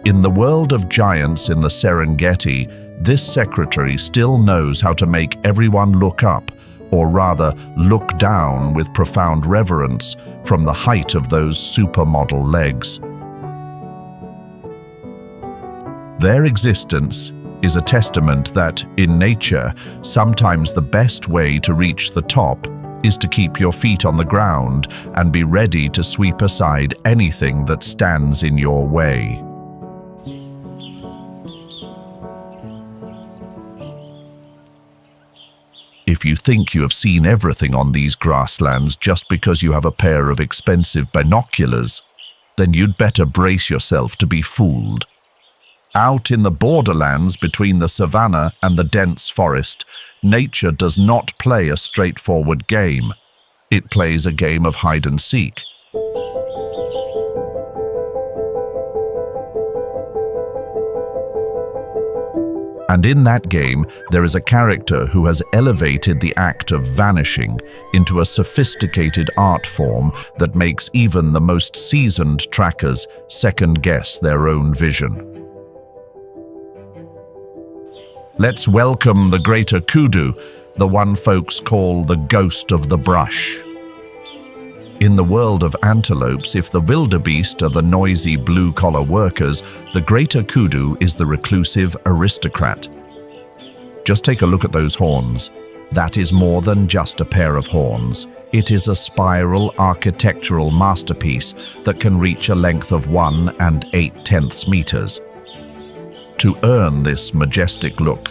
In the world of giants in the Serengeti, this secretary still knows how to make everyone look up, or rather look down with profound reverence from the height of those supermodel legs. Their existence is a testament that, in nature, sometimes the best way to reach the top is to keep your feet on the ground and be ready to sweep aside anything that stands in your way. If you think you have seen everything on these grasslands just because you have a pair of expensive binoculars, then you'd better brace yourself to be fooled. Out in the borderlands between the savanna and the dense forest, nature does not play a straightforward game. It plays a game of hide and seek. And in that game, there is a character who has elevated the act of vanishing into a sophisticated art form that makes even the most seasoned trackers second-guess their own vision. Let's welcome the greater kudu, the one folks call the ghost of the brush. In the world of antelopes, if the wildebeest are the noisy blue-collar workers, the greater kudu is the reclusive aristocrat. Just take a look at those horns. That is more than just a pair of horns. It is a spiral architectural masterpiece that can reach a length of 1 8/10 meters. To earn this majestic look,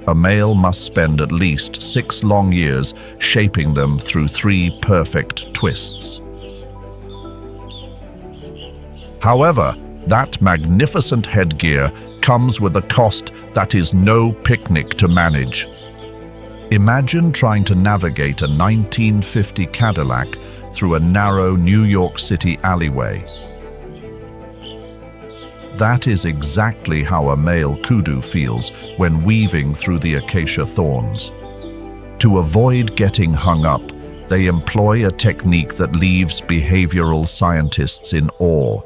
a male must spend at least 6 long years shaping them through 3 perfect twists. However, that magnificent headgear comes with a cost that is no picnic to manage. Imagine trying to navigate a 1950 Cadillac through a narrow New York City alleyway. That is exactly how a male kudu feels when weaving through the acacia thorns. To avoid getting hung up, they employ a technique that leaves behavioral scientists in awe.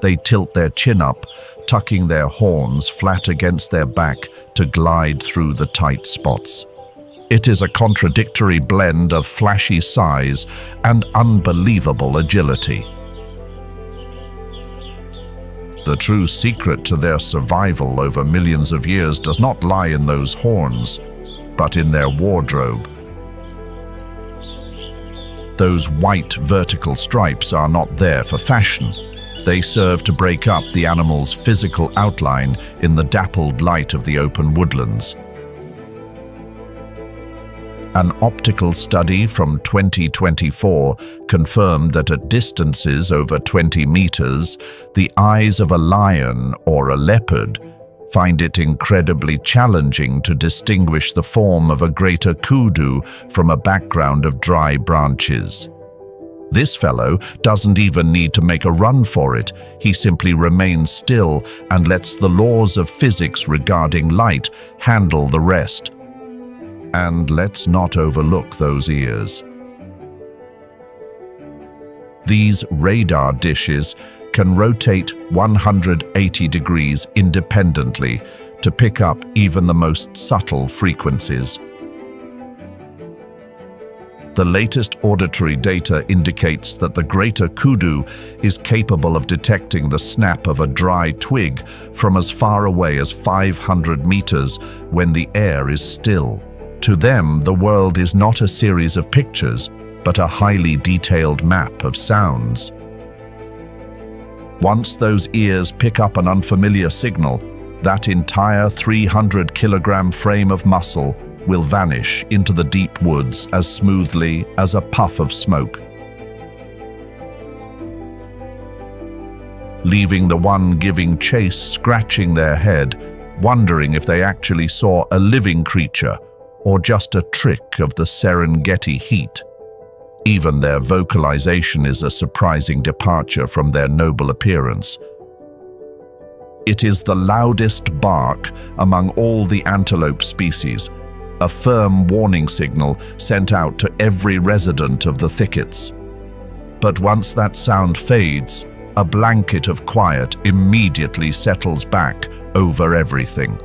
They tilt their chin up, tucking their horns flat against their back to glide through the tight spots. It is a contradictory blend of flashy size and unbelievable agility. The true secret to their survival over millions of years does not lie in those horns, but in their wardrobe. Those white vertical stripes are not there for fashion. They serve to break up the animal's physical outline in the dappled light of the open woodlands. An optical study from 2024 confirmed that at distances over 20 meters, the eyes of a lion or a leopard find it incredibly challenging to distinguish the form of a greater kudu from a background of dry branches. This fellow doesn't even need to make a run for it. He simply remains still and lets the laws of physics regarding light handle the rest. And let's not overlook those ears. These radar dishes can rotate 180 degrees independently to pick up even the most subtle frequencies. The latest auditory data indicates that the greater kudu is capable of detecting the snap of a dry twig from as far away as 500 meters when the air is still. To them, the world is not a series of pictures, but a highly detailed map of sounds. Once those ears pick up an unfamiliar signal, that entire 300-kilogram frame of muscle will vanish into the deep woods as smoothly as a puff of smoke, leaving the one giving chase scratching their head, wondering if they actually saw a living creature or just a trick of the Serengeti heat. Even their vocalization is a surprising departure from their noble appearance. It is the loudest bark among all the antelope species, a firm warning signal sent out to every resident of the thickets. But once that sound fades, a blanket of quiet immediately settles back over everything.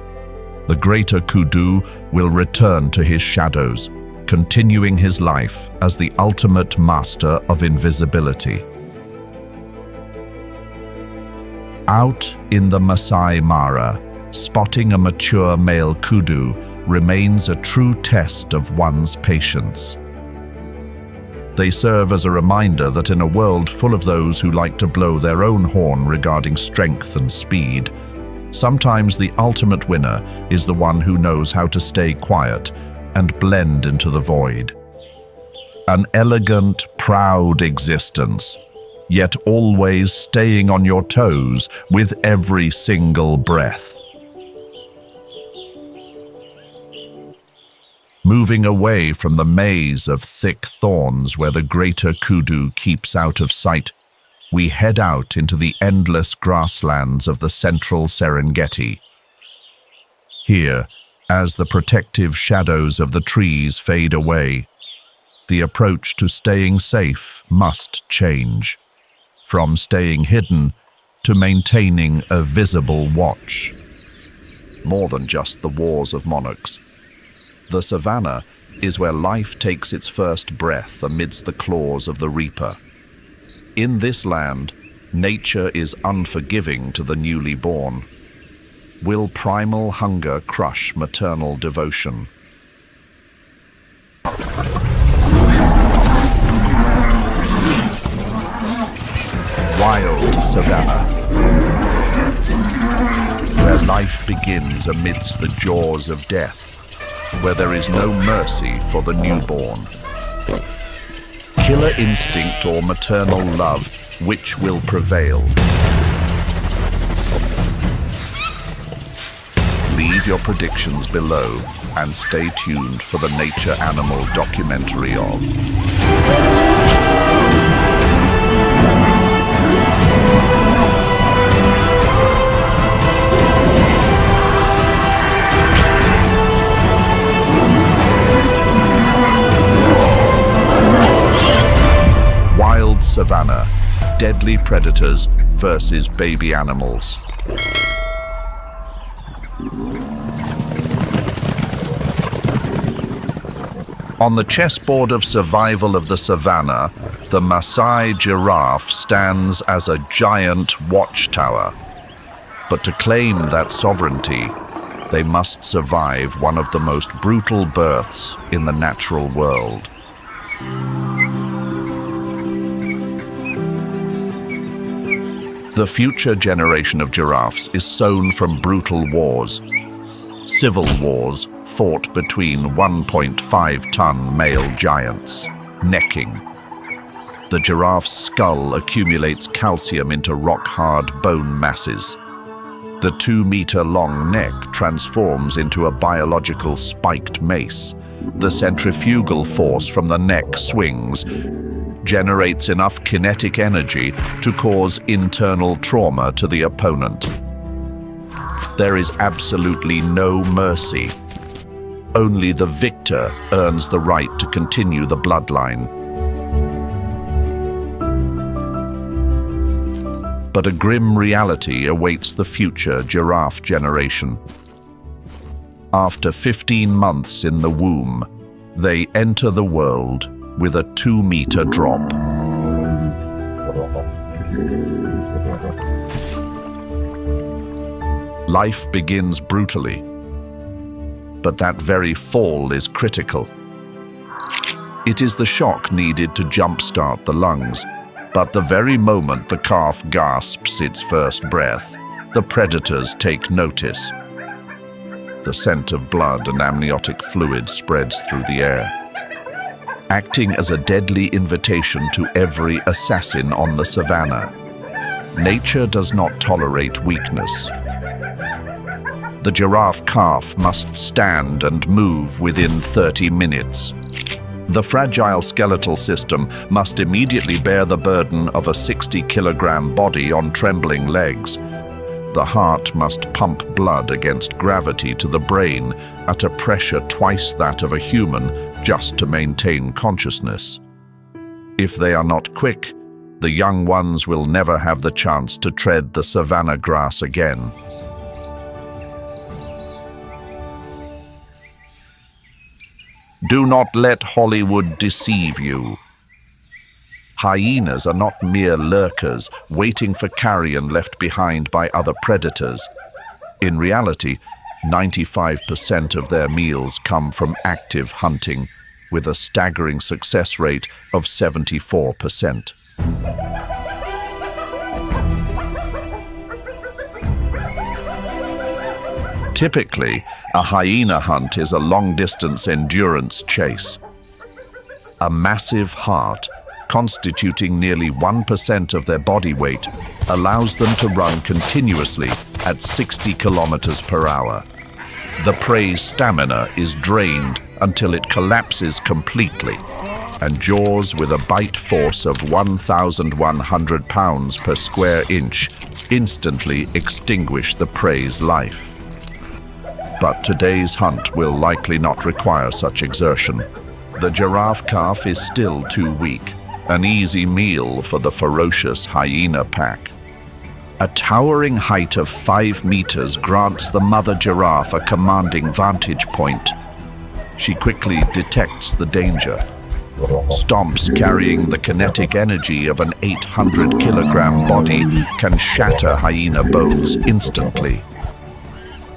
The greater kudu will return to his shadows, continuing his life as the ultimate master of invisibility. Out in the Masai Mara, spotting a mature male kudu remains a true test of one's patience. They serve as a reminder that in a world full of those who like to blow their own horn regarding strength and speed, sometimes the ultimate winner is the one who knows how to stay quiet and blend into the void. An elegant, proud existence, yet always staying on your toes with every single breath. Moving away from the maze of thick thorns where the greater kudu keeps out of sight, we head out into the endless grasslands of the central Serengeti. Here, as the protective shadows of the trees fade away, the approach to staying safe must change, from staying hidden to maintaining a visible watch. More than just the wars of monarchs, the Savanna is where life takes its first breath amidst the claws of the reaper. In this land, nature is unforgiving to the newly born. Will primal hunger crush maternal devotion? Wild Savanna, where life begins amidst the jaws of death, where there is no mercy for the newborn. Killer instinct or maternal love, which will prevail? Leave your predictions below and stay tuned for the nature animal documentary of Wild Savanna, deadly predators versus baby animals. On the chessboard of survival of the Savanna, the Maasai giraffe stands as a giant watchtower. But to claim that sovereignty, they must survive one of the most brutal births in the natural world. The future generation of giraffes is sown from brutal wars. Civil wars fought between 1.5-ton male giants, necking. The giraffe's skull accumulates calcium into rock-hard bone masses. The 2-meter-long neck transforms into a biological spiked mace. The centrifugal force from the neck swings, generates enough kinetic energy to cause internal trauma to the opponent. There is absolutely no mercy. Only the victor earns the right to continue the bloodline. But a grim reality awaits the future giraffe generation. After 15 months in the womb, they enter the world with a 2-meter drop. Life begins brutally, but that very fall is critical. It is the shock needed to jumpstart the lungs, but the very moment the calf gasps its first breath, the predators take notice. The scent of blood and amniotic fluid spreads through the air, acting as a deadly invitation to every assassin on the savanna. Nature does not tolerate weakness. The giraffe calf must stand and move within 30 minutes. The fragile skeletal system must immediately bear the burden of a 60-kilogram body on trembling legs. The heart must pump blood against gravity to the brain at a pressure twice that of a human just to maintain consciousness. If they are not quick, the young ones will never have the chance to tread the savanna grass again. Do not let Hollywood deceive you. Hyenas are not mere lurkers waiting for carrion left behind by other predators. In reality, 95% of their meals come from active hunting, with a staggering success rate of 74%. Typically, a hyena hunt is a long-distance endurance chase. A massive heart, constituting nearly 1% of their body weight, allows them to run continuously at 60 kilometers per hour. The prey's stamina is drained until it collapses completely, and jaws with a bite force of 1,100 pounds per square inch instantly extinguish the prey's life. But today's hunt will likely not require such exertion. The giraffe calf is still too weak, an easy meal for the ferocious hyena pack. A towering height of 5 meters grants the mother giraffe a commanding vantage point. She quickly detects the danger. Stomps carrying the kinetic energy of an 800-kilogram body can shatter hyena bones instantly.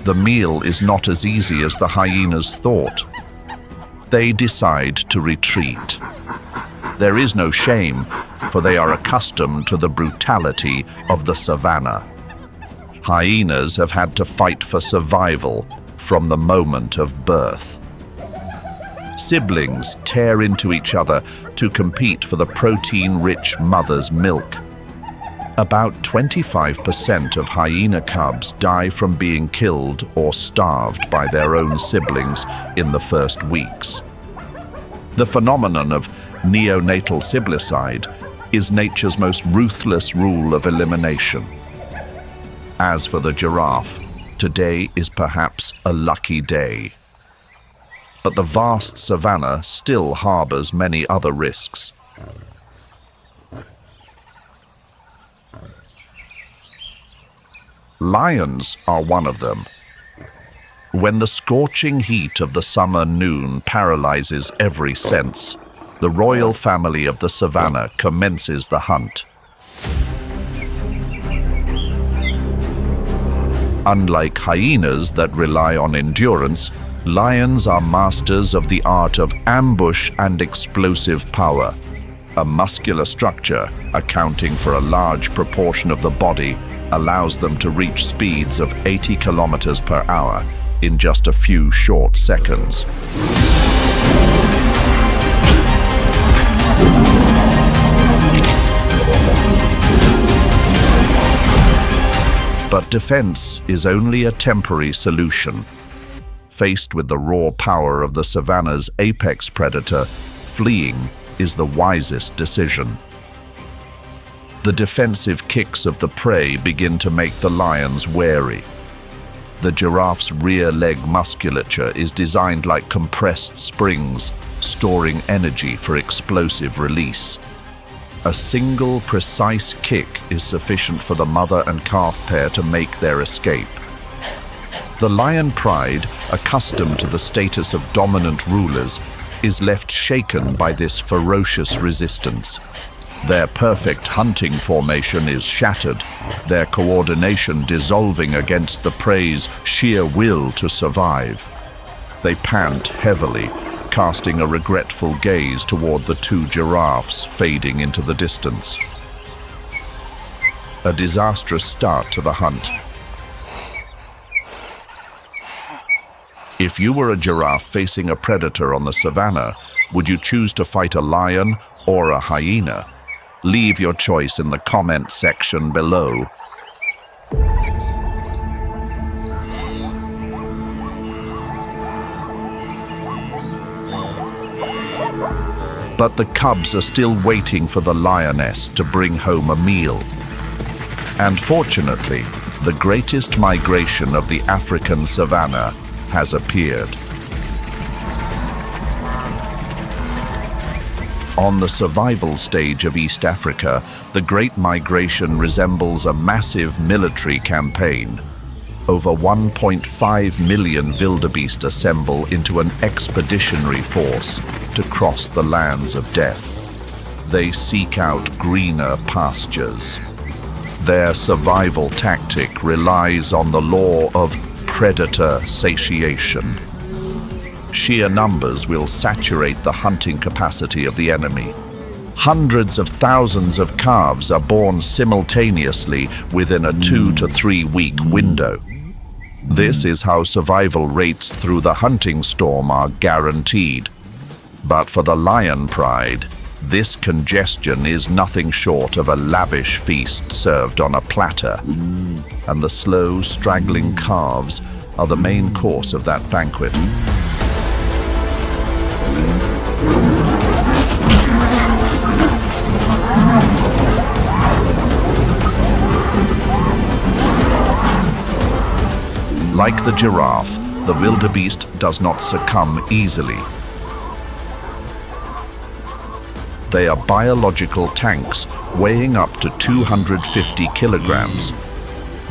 The meal is not as easy as the hyenas thought. They decide to retreat. There is no shame, for they are accustomed to the brutality of the savanna. Hyenas have had to fight for survival from the moment of birth. Siblings tear into each other to compete for the protein-rich mother's milk. About 25% of hyena cubs die from being killed or starved by their own siblings in the first weeks. The phenomenon of neonatal siblicide is nature's most ruthless rule of elimination. As for the giraffe, today is perhaps a lucky day. But the vast savanna still harbors many other risks. Lions are one of them. When the scorching heat of the summer noon paralyzes every sense, the royal family of the savanna commences the hunt. Unlike hyenas that rely on endurance, lions are masters of the art of ambush and explosive power. A muscular structure, accounting for a large proportion of the body, allows them to reach speeds of 80 kilometers per hour in just a few short seconds. But defense is only a temporary solution. Faced with the raw power of the savanna's apex predator, fleeing is the wisest decision. The defensive kicks of the prey begin to make the lions wary. The giraffe's rear leg musculature is designed like compressed springs, storing energy for explosive release. A single precise kick is sufficient for the mother and calf pair to make their escape. The lion pride, accustomed to the status of dominant rulers, is left shaken by this ferocious resistance. Their perfect hunting formation is shattered, their coordination dissolving against the prey's sheer will to survive. They pant heavily, casting a regretful gaze toward the two giraffes fading into the distance. A disastrous start to the hunt. If you were a giraffe facing a predator on the savannah, would you choose to fight a lion or a hyena? Leave your choice in the comment section below. But the cubs are still waiting for the lioness to bring home a meal. And fortunately, the greatest migration of the African savanna has appeared. On the survival stage of East Africa, the Great Migration resembles a massive military campaign. Over 1.5 million wildebeest assemble into an expeditionary force to cross the lands of death. They seek out greener pastures. Their survival tactic relies on the law of predator satiation. Sheer numbers will saturate the hunting capacity of the enemy. Hundreds of thousands of calves are born simultaneously within a 2 to 3 week window. This is how survival rates through the hunting storm are guaranteed. But for the lion pride, this congestion is nothing short of a lavish feast served on a platter. And the slow, straggling calves are the main course of that banquet. Like the giraffe, the wildebeest does not succumb easily. They are biological tanks weighing up to 250 kilograms.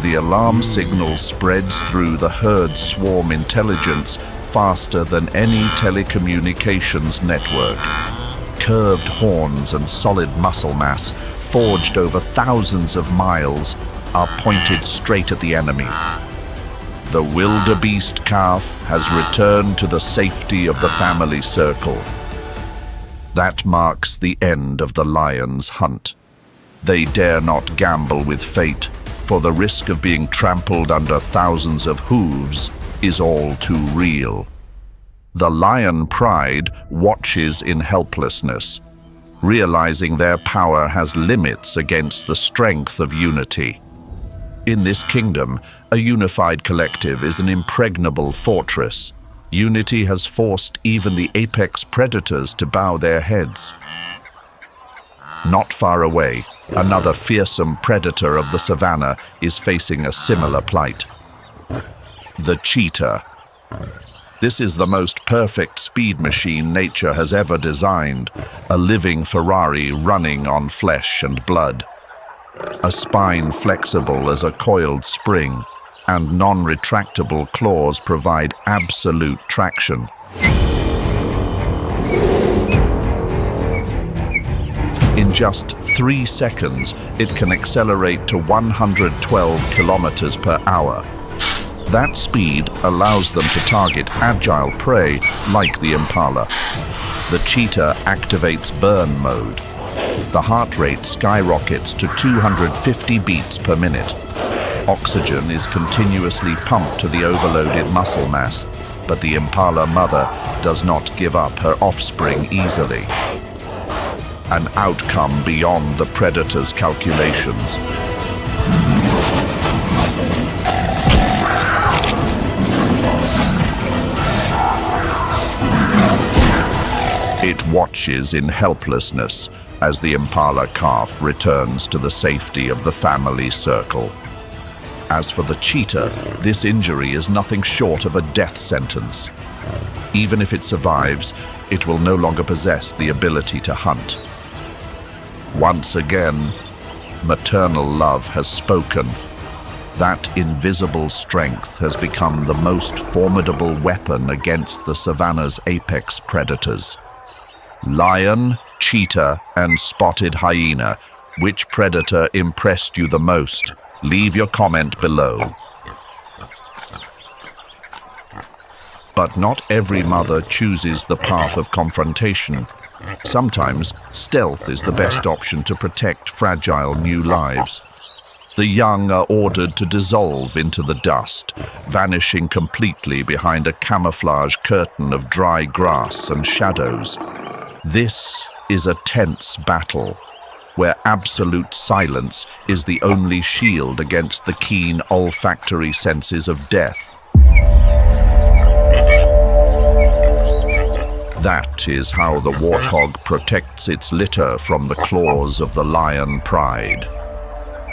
The alarm signal spreads through the herd swarm intelligence faster than any telecommunications network. Curved horns and solid muscle mass, forged over thousands of miles, are pointed straight at the enemy. The wildebeest calf has returned to the safety of the family circle. That marks the end of the lion's hunt. They dare not gamble with fate, for the risk of being trampled under thousands of hooves is all too real. The lion pride watches in helplessness, realizing their power has limits against the strength of unity. In this kingdom, a unified collective is an impregnable fortress. Unity has forced even the apex predators to bow their heads. Not far away, another fearsome predator of the savannah is facing a similar plight. The cheetah. This is the most perfect speed machine nature has ever designed, a living Ferrari running on flesh and blood. A spine flexible as a coiled spring, and non-retractable claws provide absolute traction. In just 3 seconds, it can accelerate to 112 kilometers per hour. That speed allows them to target agile prey like the impala. The cheetah activates burn mode. The heart rate skyrockets to 250 beats per minute. Oxygen is continuously pumped to the overloaded muscle mass, but the impala mother does not give up her offspring easily. An outcome beyond the predator's calculations. It watches in helplessness as the impala calf returns to the safety of the family circle. As for the cheetah, this injury is nothing short of a death sentence. Even if it survives, it will no longer possess the ability to hunt. Once again, maternal love has spoken. That invisible strength has become the most formidable weapon against the savannah's apex predators. Lion, cheetah, and spotted hyena, which predator impressed you the most? Leave your comment below. But not every mother chooses the path of confrontation. Sometimes stealth is the best option to protect fragile new lives. The young are ordered to dissolve into the dust, vanishing completely behind a camouflage curtain of dry grass and shadows. This is a tense battle, where absolute silence is the only shield against the keen olfactory senses of death. That is how the warthog protects its litter from the claws of the lion pride.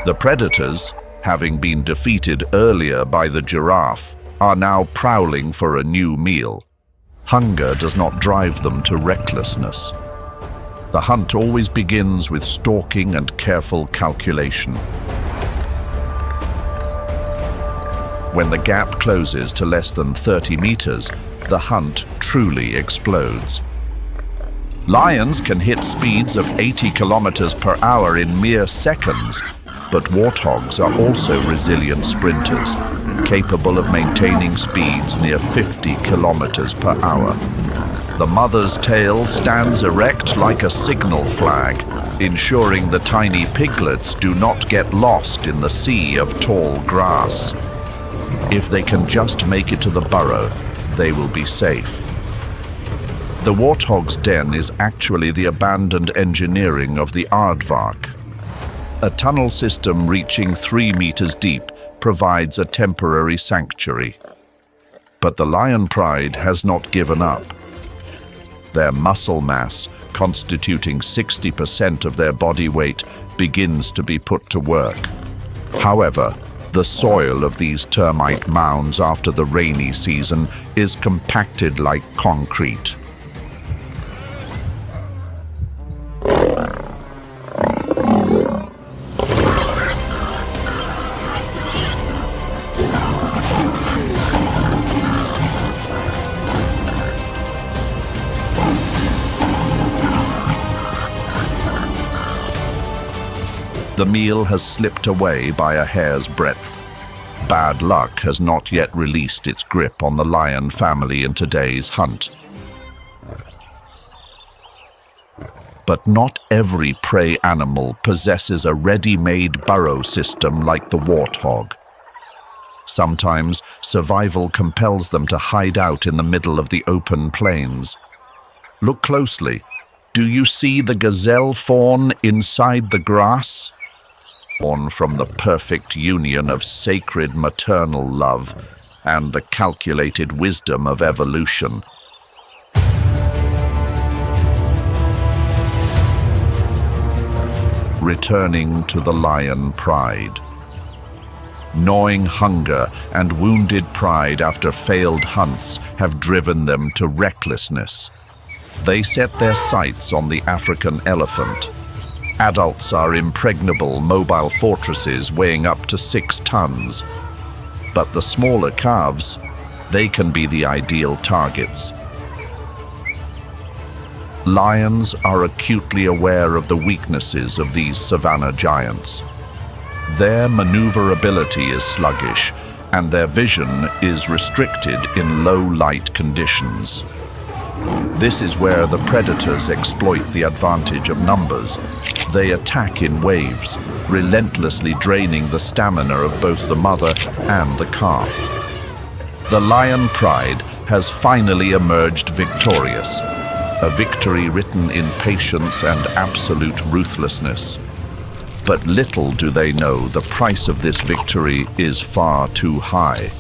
The predators, having been defeated earlier by the giraffe, are now prowling for a new meal. Hunger does not drive them to recklessness. The hunt always begins with stalking and careful calculation. When the gap closes to less than 30 meters, the hunt truly explodes. Lions can hit speeds of 80 kilometers per hour in mere seconds, but warthogs are also resilient sprinters, capable of maintaining speeds near 50 kilometers per hour. The mother's tail stands erect like a signal flag, ensuring the tiny piglets do not get lost in the sea of tall grass. If they can just make it to the burrow, they will be safe. The warthog's den is actually the abandoned engineering of the aardvark. A tunnel system reaching 3 meters deep provides a temporary sanctuary. But the lion pride has not given up. Their muscle mass, constituting 60% of their body weight, begins to be put to work. However, the soil of these termite mounds after the rainy season is compacted like concrete. The meal has slipped away by a hair's breadth. Bad luck has not yet released its grip on the lion family in today's hunt. But not every prey animal possesses a ready-made burrow system like the warthog. Sometimes survival compels them to hide out in the middle of the open plains. Look closely. Do you see the gazelle fawn inside the grass? Born from the perfect union of sacred maternal love and the calculated wisdom of evolution. Returning to the lion pride. Gnawing hunger and wounded pride after failed hunts have driven them to recklessness. They set their sights on the African elephant. Adults are impregnable mobile fortresses weighing up to 6 tons. But the smaller calves, they can be the ideal targets. Lions are acutely aware of the weaknesses of these savanna giants. Their maneuverability is sluggish, and their vision is restricted in low-light conditions. This is where the predators exploit the advantage of numbers. They attack in waves, relentlessly draining the stamina of both the mother and the calf. The lion pride has finally emerged victorious, a victory written in patience and absolute ruthlessness. But little do they know the price of this victory is far too high.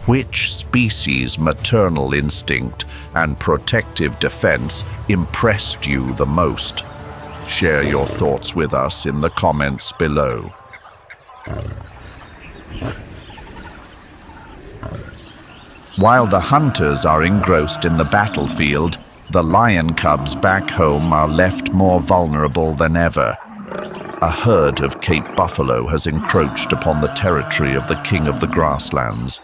Which species' maternal instinct and protective defense impressed you the most? Share your thoughts with us in the comments below. While the hunters are engrossed in the battlefield, the lion cubs back home are left more vulnerable than ever. A herd of Cape buffalo has encroached upon the territory of the king of the grasslands.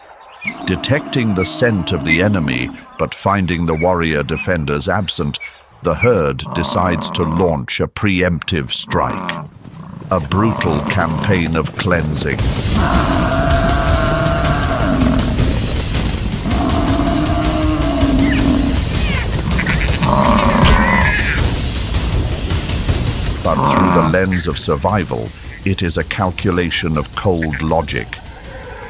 Detecting the scent of the enemy, but finding the warrior defenders absent, the herd decides to launch a preemptive strike. a brutal campaign of cleansing. But through the lens of survival, it is a calculation of cold logic.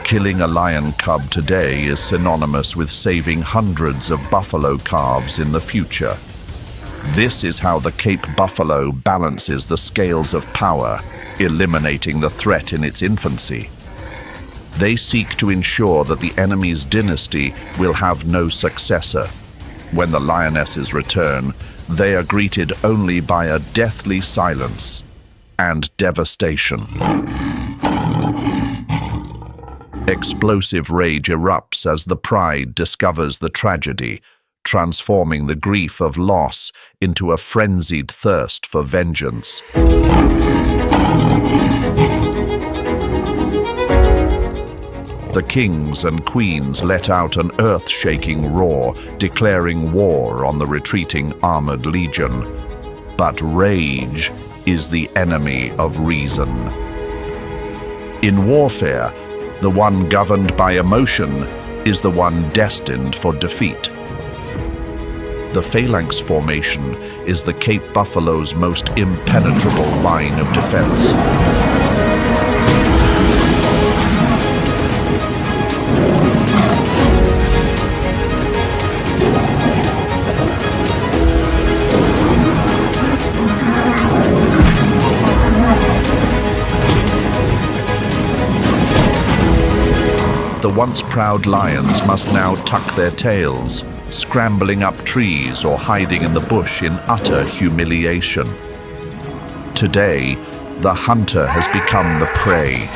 Killing a lion cub today is synonymous with saving hundreds of buffalo calves in the future. This is how the Cape buffalo balances the scales of power, eliminating the threat in its infancy. They seek to ensure that the enemy's dynasty will have no successor. When the lionesses return, they are greeted only by a deathly silence and devastation. Explosive rage erupts as the pride discovers the tragedy, transforming the grief of loss into a frenzied thirst for vengeance. The kings and queens let out an earth-shaking roar, declaring war on the retreating armored legion. But rage is the enemy of reason. In warfare, the one governed by emotion is the one destined for defeat. The phalanx formation is the Cape buffalo's most impenetrable line of defense. The once proud lions must now tuck their tails, scrambling up trees or hiding in the bush in utter humiliation. Today, the hunter has become the prey,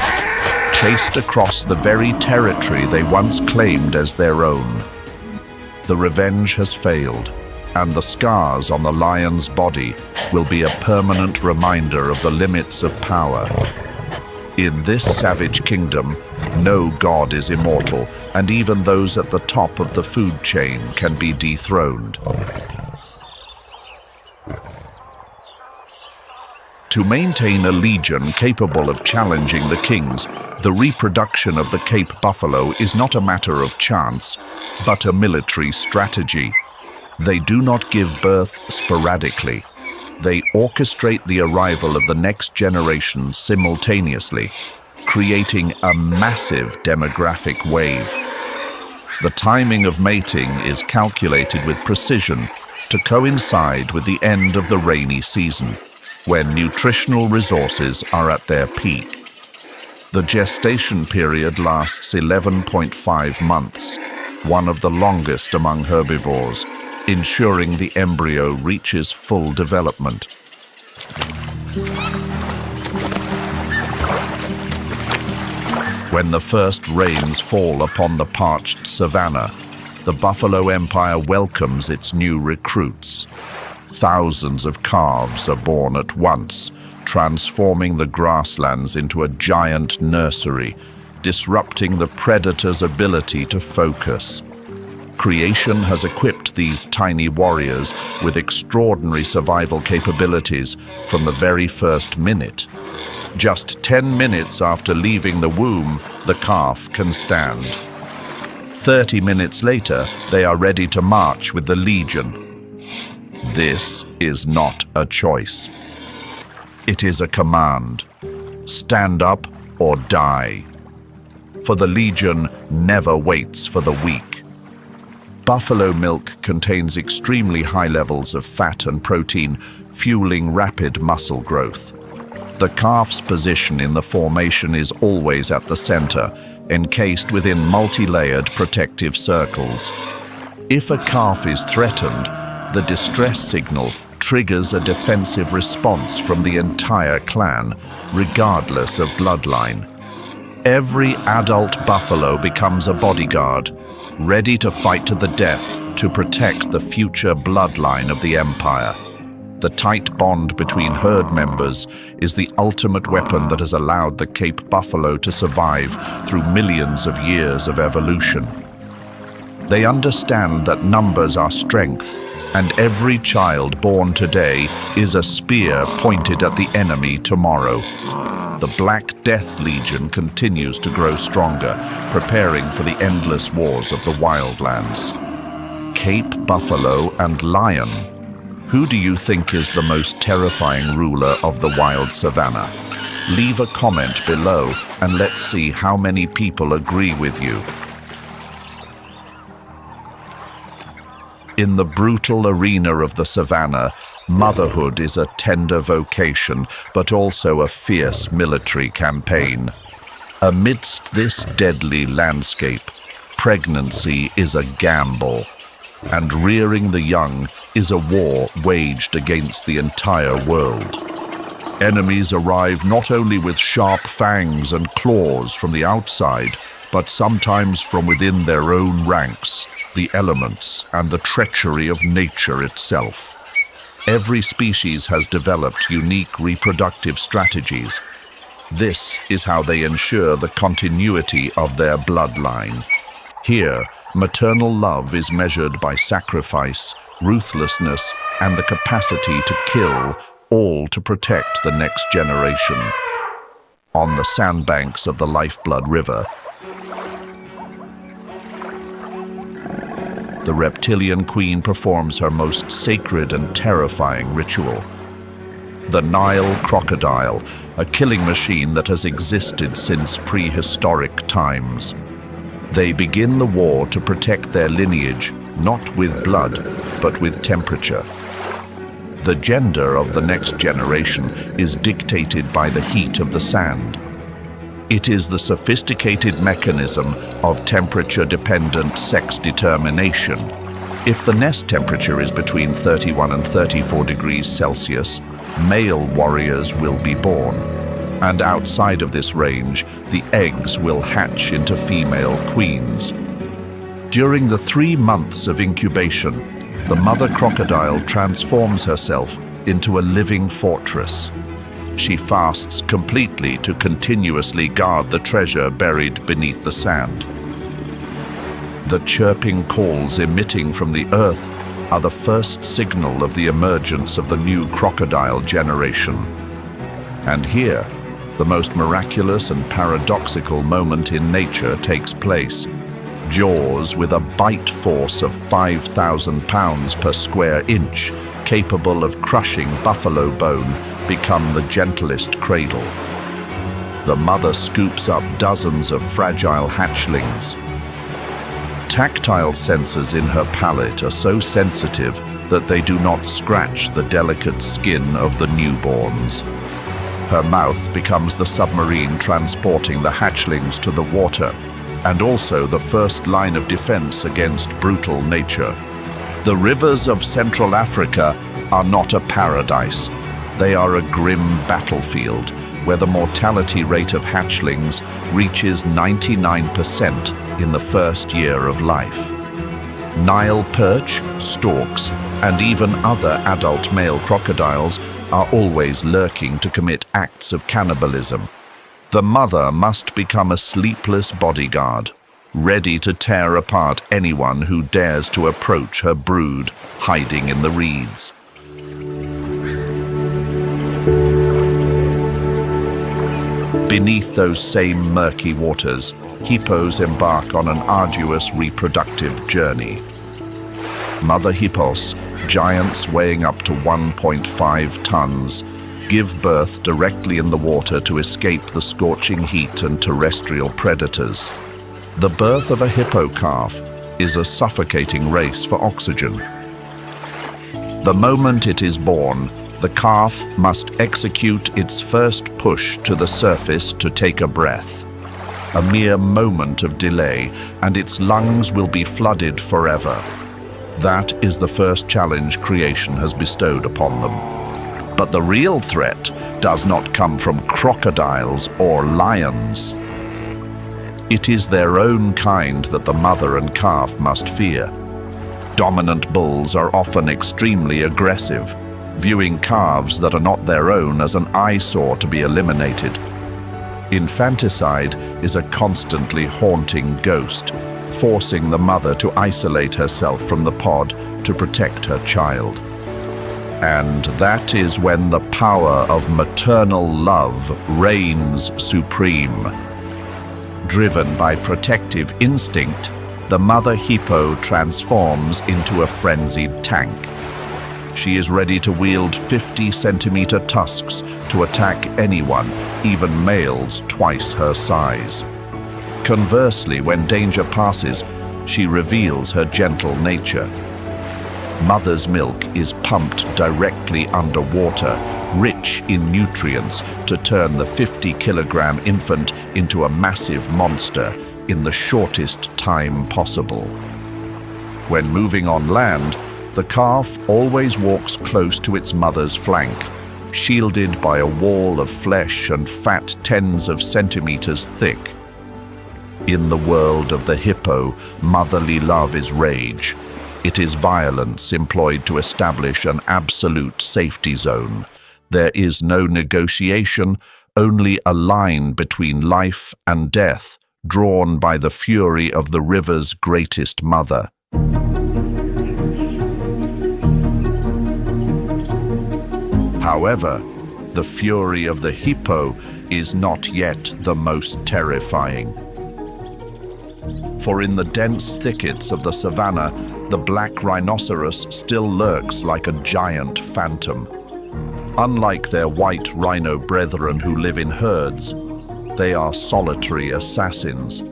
chased across the very territory they once claimed as their own. The revenge has failed, and the scars on the lion's body will be a permanent reminder of the limits of power. In this savage kingdom, no god is immortal, and even those at the top of the food chain can be dethroned. To maintain a legion capable of challenging the kings, the reproduction of the Cape buffalo is not a matter of chance, but a military strategy. They do not give birth sporadically. They orchestrate the arrival of the next generation simultaneously, creating a massive demographic wave. The timing of mating is calculated with precision to coincide with the end of the rainy season, when nutritional resources are at their peak. The gestation period lasts 11.5 months, one of the longest among herbivores, ensuring the embryo reaches full development. When the first rains fall upon the parched savanna, the buffalo empire welcomes its new recruits. Thousands of calves are born at once, transforming the grasslands into a giant nursery, disrupting the predator's ability to focus. Creation has equipped these tiny warriors with extraordinary survival capabilities from the very first minute. Just 10 minutes after leaving the womb, the calf can stand. 30 minutes later, they are ready to march with the legion. This is not a choice. It is a command. Stand up or die. For the legion never waits for the weak. Buffalo milk contains extremely high levels of fat and protein, fueling rapid muscle growth. The calf's position in the formation is always at the center, encased within multi-layered protective circles. If a calf is threatened, the distress signal triggers a defensive response from the entire clan, regardless of bloodline. Every adult buffalo becomes a bodyguard, ready to fight to the death to protect the future bloodline of the empire. The tight bond between herd members is the ultimate weapon that has allowed the Cape buffalo to survive through millions of years of evolution. They understand that numbers are strength, And every child born today is a spear pointed at the enemy tomorrow. The Black Death Legion continues to grow stronger, preparing for the endless wars of the wildlands. Cape, buffalo, and lion. Who do you think is the most terrifying ruler of the wild savanna? Leave a comment below and let's see how many people agree with you. In the brutal arena of the savanna, motherhood is a tender vocation, but also a fierce military campaign. Amidst this deadly landscape, pregnancy is a gamble, and rearing the young is a war waged against the entire world. Enemies arrive not only with sharp fangs and claws from the outside, but sometimes from within their own ranks, the elements and the treachery of nature itself. Every species has developed unique reproductive strategies. This is how they ensure the continuity of their bloodline. Here, maternal love is measured by sacrifice, ruthlessness, and the capacity to kill, all to protect the next generation. On the sandbanks of the Lifeblood River, the reptilian queen performs her most sacred and terrifying ritual. The Nile crocodile, a killing machine that has existed since prehistoric times. They begin the war to protect their lineage, not with blood, but with temperature. The gender of the next generation is dictated by the heat of the sand. It is the sophisticated mechanism of temperature-dependent sex determination. If the nest temperature is between 31 and 34 degrees Celsius, male warriors will be born. And outside of this range, the eggs will hatch into female queens. During the 3 months of incubation, the mother crocodile transforms herself into a living fortress. She fasts completely to continuously guard the treasure buried beneath the sand. The chirping calls emitting from the earth are the first signal of the emergence of the new crocodile generation. And here, the most miraculous and paradoxical moment in nature takes place. Jaws with a bite force of 5,000 pounds per square inch, capable of crushing buffalo bone, become the gentlest cradle. The mother scoops up dozens of fragile hatchlings. Tactile sensors in her palate are so sensitive that they do not scratch the delicate skin of the newborns. Her mouth becomes the submarine transporting the hatchlings to the water, and also the first line of defense against brutal nature. The rivers of Central Africa are not a paradise. They are a grim battlefield where the mortality rate of hatchlings reaches 99% in the first year of life. Nile perch, storks, and even other adult male crocodiles are always lurking to commit acts of cannibalism. The mother must become a sleepless bodyguard, ready to tear apart anyone who dares to approach her brood hiding in the reeds. Beneath those same murky waters, hippos embark on an arduous reproductive journey. Mother hippos, giants weighing up to 1.5 tons, give birth directly in the water to escape the scorching heat and terrestrial predators. The birth of a hippo calf is a suffocating race for oxygen. The moment it is born, the calf must execute its first push to the surface to take a breath. A mere moment of delay, and its lungs will be flooded forever. That is the first challenge creation has bestowed upon them. But the real threat does not come from crocodiles or lions. It is their own kind that the mother and calf must fear. Dominant bulls are often extremely aggressive, viewing calves that are not their own as an eyesore to be eliminated. Infanticide is a constantly haunting ghost, forcing the mother to isolate herself from the pod to protect her child. And that is when the power of maternal love reigns supreme. Driven by protective instinct, the mother hippo transforms into a frenzied tank. She is ready to wield 50-centimeter tusks to attack anyone, even males twice her size. Conversely, when danger passes, she reveals her gentle nature. Mother's milk is pumped directly underwater, rich in nutrients, to turn the 50-kilogram infant into a massive monster in the shortest time possible. When moving on land, the calf always walks close to its mother's flank, shielded by a wall of flesh and fat tens of centimeters thick. In the world of the hippo, motherly love is rage. It is violence employed to establish an absolute safety zone. There is no negotiation, only a line between life and death, drawn by the fury of the river's greatest mother. However, the fury of the hippo is not yet the most terrifying. For in the dense thickets of the savanna, the black rhinoceros still lurks like a giant phantom. Unlike their white rhino brethren who live in herds, they are solitary assassins.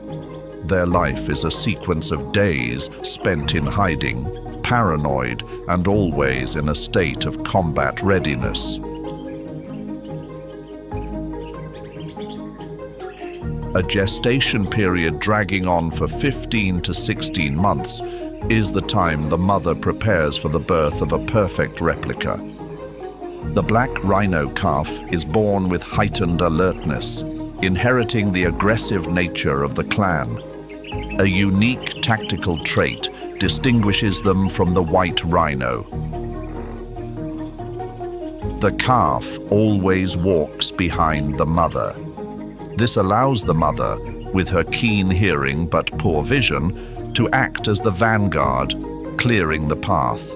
Their life is a sequence of days spent in hiding, paranoid, and always in a state of combat readiness. A gestation period dragging on for 15 to 16 months is the time the mother prepares for the birth of a perfect replica. The black rhino calf is born with heightened alertness, inheriting the aggressive nature of the clan. A unique tactical trait distinguishes them from the white rhino. The calf always walks behind the mother. This allows the mother, with her keen hearing but poor vision, to act as the vanguard, clearing the path.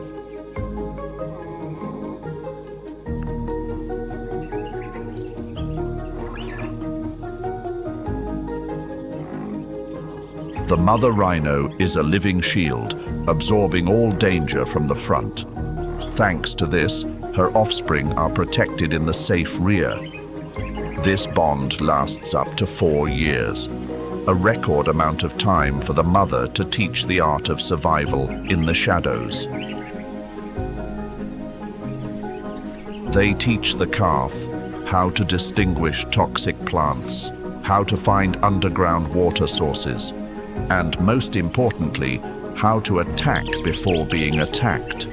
The mother rhino is a living shield, absorbing all danger from the front. Thanks to this, her offspring are protected in the safe rear. This bond lasts up to 4 years, a record amount of time for the mother to teach the art of survival in the shadows. They teach the calf how to distinguish toxic plants, how to find underground water sources, and most importantly, how to attack before being attacked.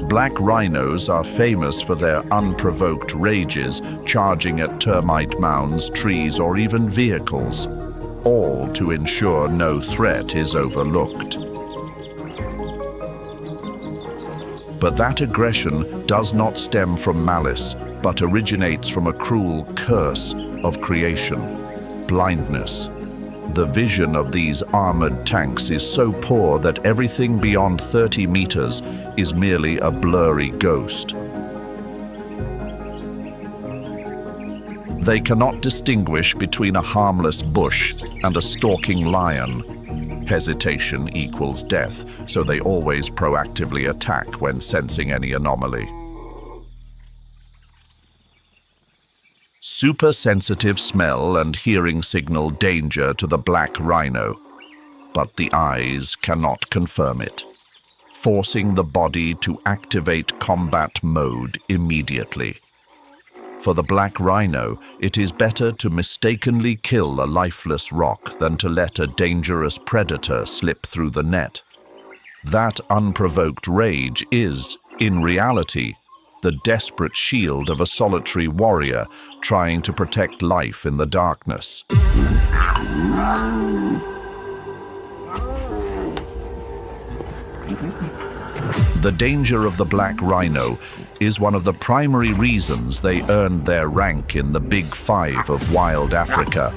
Black rhinos are famous for their unprovoked rages, charging at termite mounds, trees, or even vehicles, all to ensure no threat is overlooked. But that aggression does not stem from malice, but originates from a cruel curse of creation. Blindness. The vision of these armored tanks is so poor that everything beyond 30 meters is merely a blurry ghost. They cannot distinguish between a harmless bush and a stalking lion. Hesitation equals death, so they always proactively attack when sensing any anomaly. Super-sensitive smell and hearing signal danger to the black rhino, but the eyes cannot confirm it, forcing the body to activate combat mode immediately. For the black rhino, it is better to mistakenly kill a lifeless rock than to let a dangerous predator slip through the net. That unprovoked rage is, in reality, the desperate shield of a solitary warrior trying to protect life in the darkness. The danger of the black rhino is one of the primary reasons they earned their rank in the Big Five of wild Africa.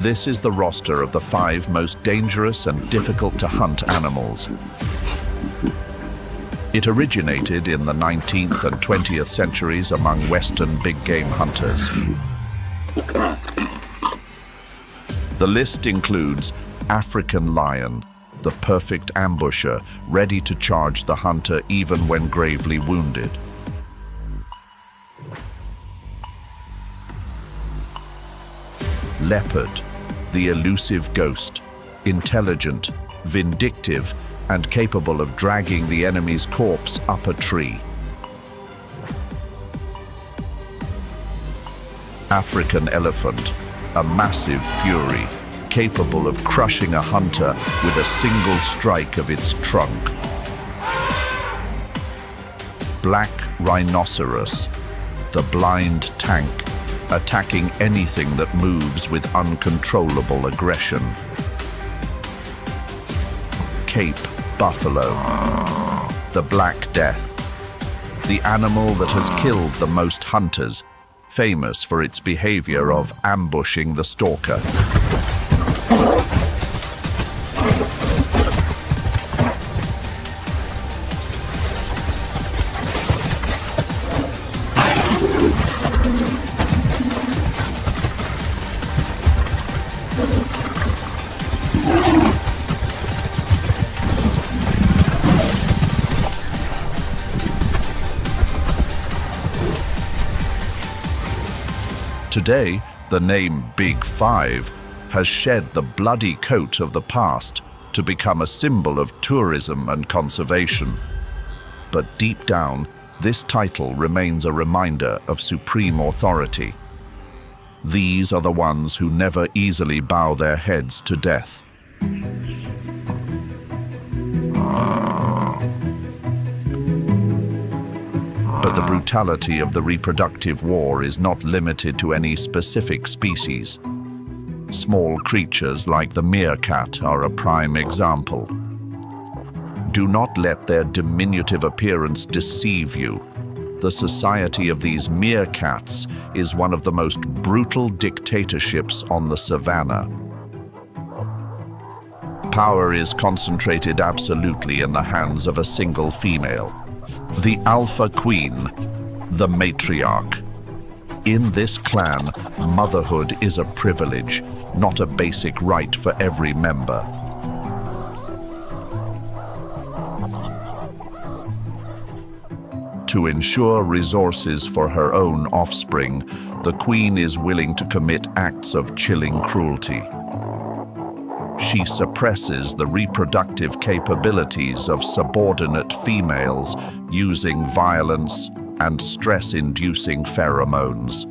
This is the roster of the 5 most dangerous and difficult to hunt animals. It originated in the 19th and 20th centuries among Western big game hunters. The list includes African lion, the perfect ambusher, ready to charge the hunter even when gravely wounded. Leopard, the elusive ghost, intelligent, vindictive, and capable of dragging the enemy's corpse up a tree. African elephant, a massive fury, capable of crushing a hunter with a single strike of its trunk. Black rhinoceros, the blind tank, attacking anything that moves with uncontrollable aggression. Cape buffalo, the Black Death, the animal that has killed the most hunters, famous for its behavior of ambushing the stalker. Today, the name Big Five has shed the bloody coat of the past to become a symbol of tourism and conservation. But deep down, this title remains a reminder of supreme authority. These are the ones who never easily bow their heads to death. But the brutality of the reproductive war is not limited to any specific species. Small creatures like the meerkat are a prime example. Do not let their diminutive appearance deceive you. The society of these meerkats is one of the most brutal dictatorships on the Savanna. Power is concentrated absolutely in the hands of a single female. The Alpha Queen, the matriarch. In this clan, motherhood is a privilege, not a basic right for every member. To ensure resources for her own offspring, the queen is willing to commit acts of chilling cruelty. She suppresses the reproductive capabilities of subordinate females using violence and stress-inducing pheromones.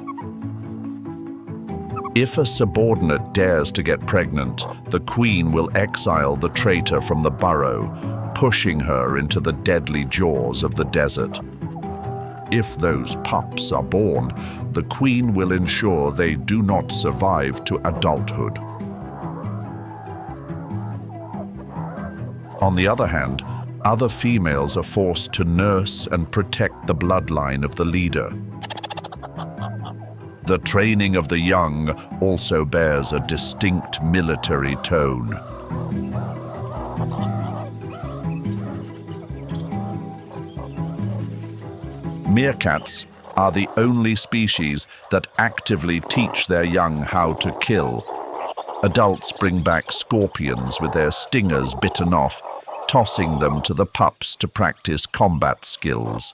If a subordinate dares to get pregnant, the queen will exile the traitor from the burrow, pushing her into the deadly jaws of the desert. If those pups are born, the queen will ensure they do not survive to adulthood. On the other hand, other females are forced to nurse and protect the bloodline of the leader. The training of the young also bears a distinct military tone. Meerkats are the only species that actively teach their young how to kill. Adults bring back scorpions with their stingers bitten off, tossing them to the pups to practice combat skills.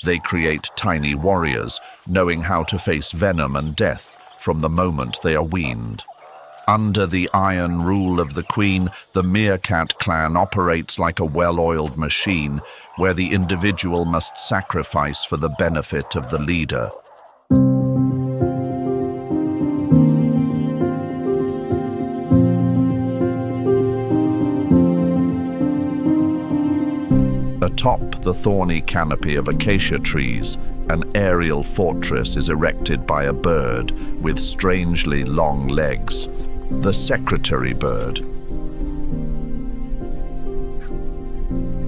They create tiny warriors, knowing how to face venom and death from the moment they are weaned. Under the iron rule of the queen, the meerkat clan operates like a well-oiled machine, where the individual must sacrifice for the benefit of the leader. Atop the thorny canopy of acacia trees, an aerial fortress is erected by a bird with strangely long legs, the secretary bird.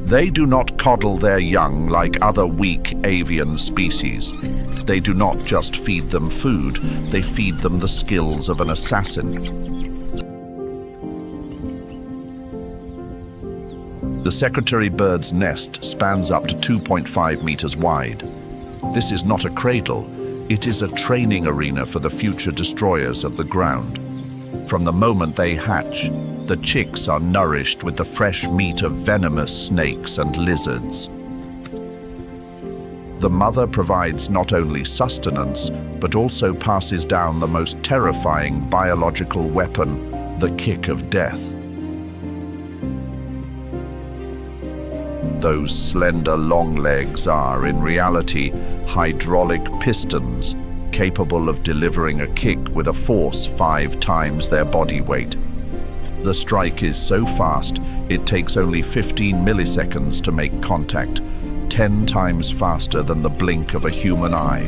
They do not coddle their young like other weak avian species. They do not just feed them food, they feed them the skills of an assassin. The secretary bird's nest spans up to 2.5 meters wide. This is not a cradle, it is a training arena for the future destroyers of the ground. From the moment they hatch, the chicks are nourished with the fresh meat of venomous snakes and lizards. The mother provides not only sustenance, but also passes down the most terrifying biological weapon, the kick of death. Those slender long legs are, in reality, hydraulic pistons, capable of delivering a kick with a force 5 times their body weight. The strike is so fast, it takes only 15 milliseconds to make contact, 10 times faster than the blink of a human eye.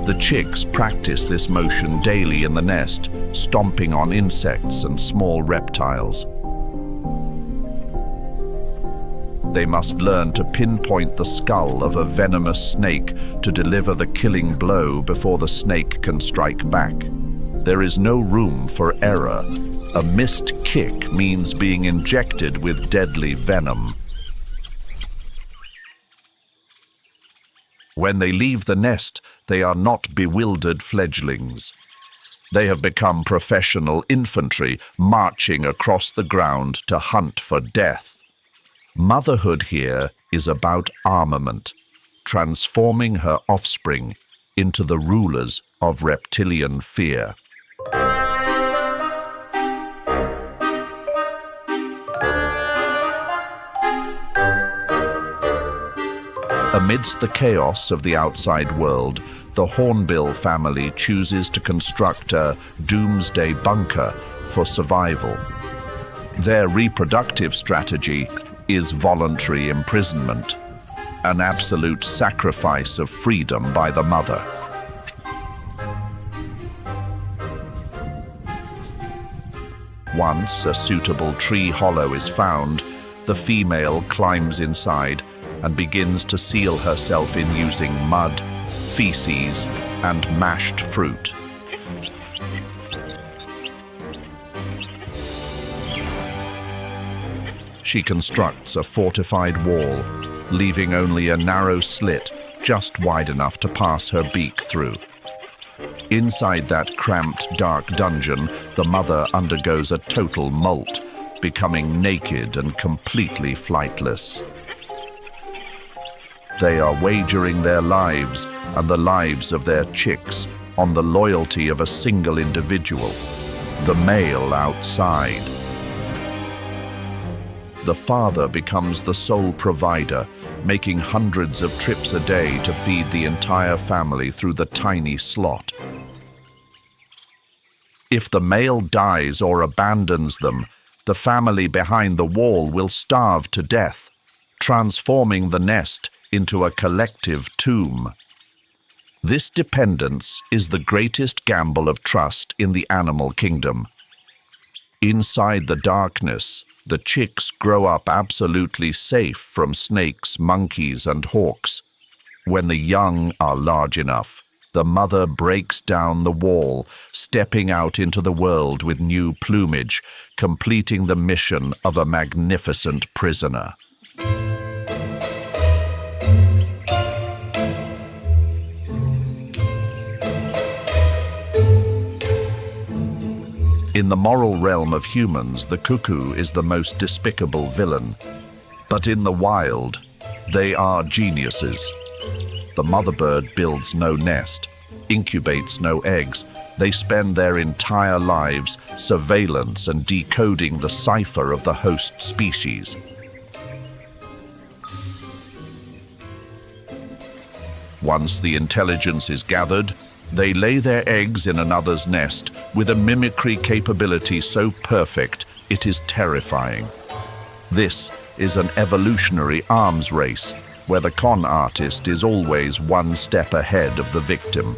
The chicks practice this motion daily in the nest, stomping on insects and small reptiles. They must learn to pinpoint the skull of a venomous snake to deliver the killing blow before the snake can strike back. There is no room for error. A missed kick means being injected with deadly venom. When they leave the nest, they are not bewildered fledglings. They have become professional infantry, marching across the ground to hunt for death. Motherhood here is about armament, transforming her offspring into the rulers of reptilian fear. Amidst the chaos of the outside world, the Hornbill family chooses to construct a doomsday bunker for survival. Their reproductive strategy is voluntary imprisonment, an absolute sacrifice of freedom by the mother. Once a suitable tree hollow is found, the female climbs inside and begins to seal herself in using mud, feces, and mashed fruit. She constructs a fortified wall, leaving only a narrow slit just wide enough to pass her beak through. Inside that cramped, dark dungeon, the mother undergoes a total molt, becoming naked and completely flightless. They are wagering their lives and the lives of their chicks on the loyalty of a single individual, the male outside. The father becomes the sole provider, making hundreds of trips a day to feed the entire family through the tiny slot. If the male dies or abandons them, the family behind the wall will starve to death, transforming the nest into a collective tomb. This dependence is the greatest gamble of trust in the animal kingdom. Inside the darkness, the chicks grow up absolutely safe from snakes, monkeys, and hawks. When the young are large enough, the mother breaks down the wall, stepping out into the world with new plumage, completing the mission of a magnificent prisoner. In the moral realm of humans, the cuckoo is the most despicable villain. But in the wild, they are geniuses. The mother bird builds no nest, incubates no eggs. They spend their entire lives surveillance and decoding the cipher of the host species. Once the intelligence is gathered, they lay their eggs in another's nest with a mimicry capability so perfect it is terrifying. This is an evolutionary arms race where the con artist is always one step ahead of the victim.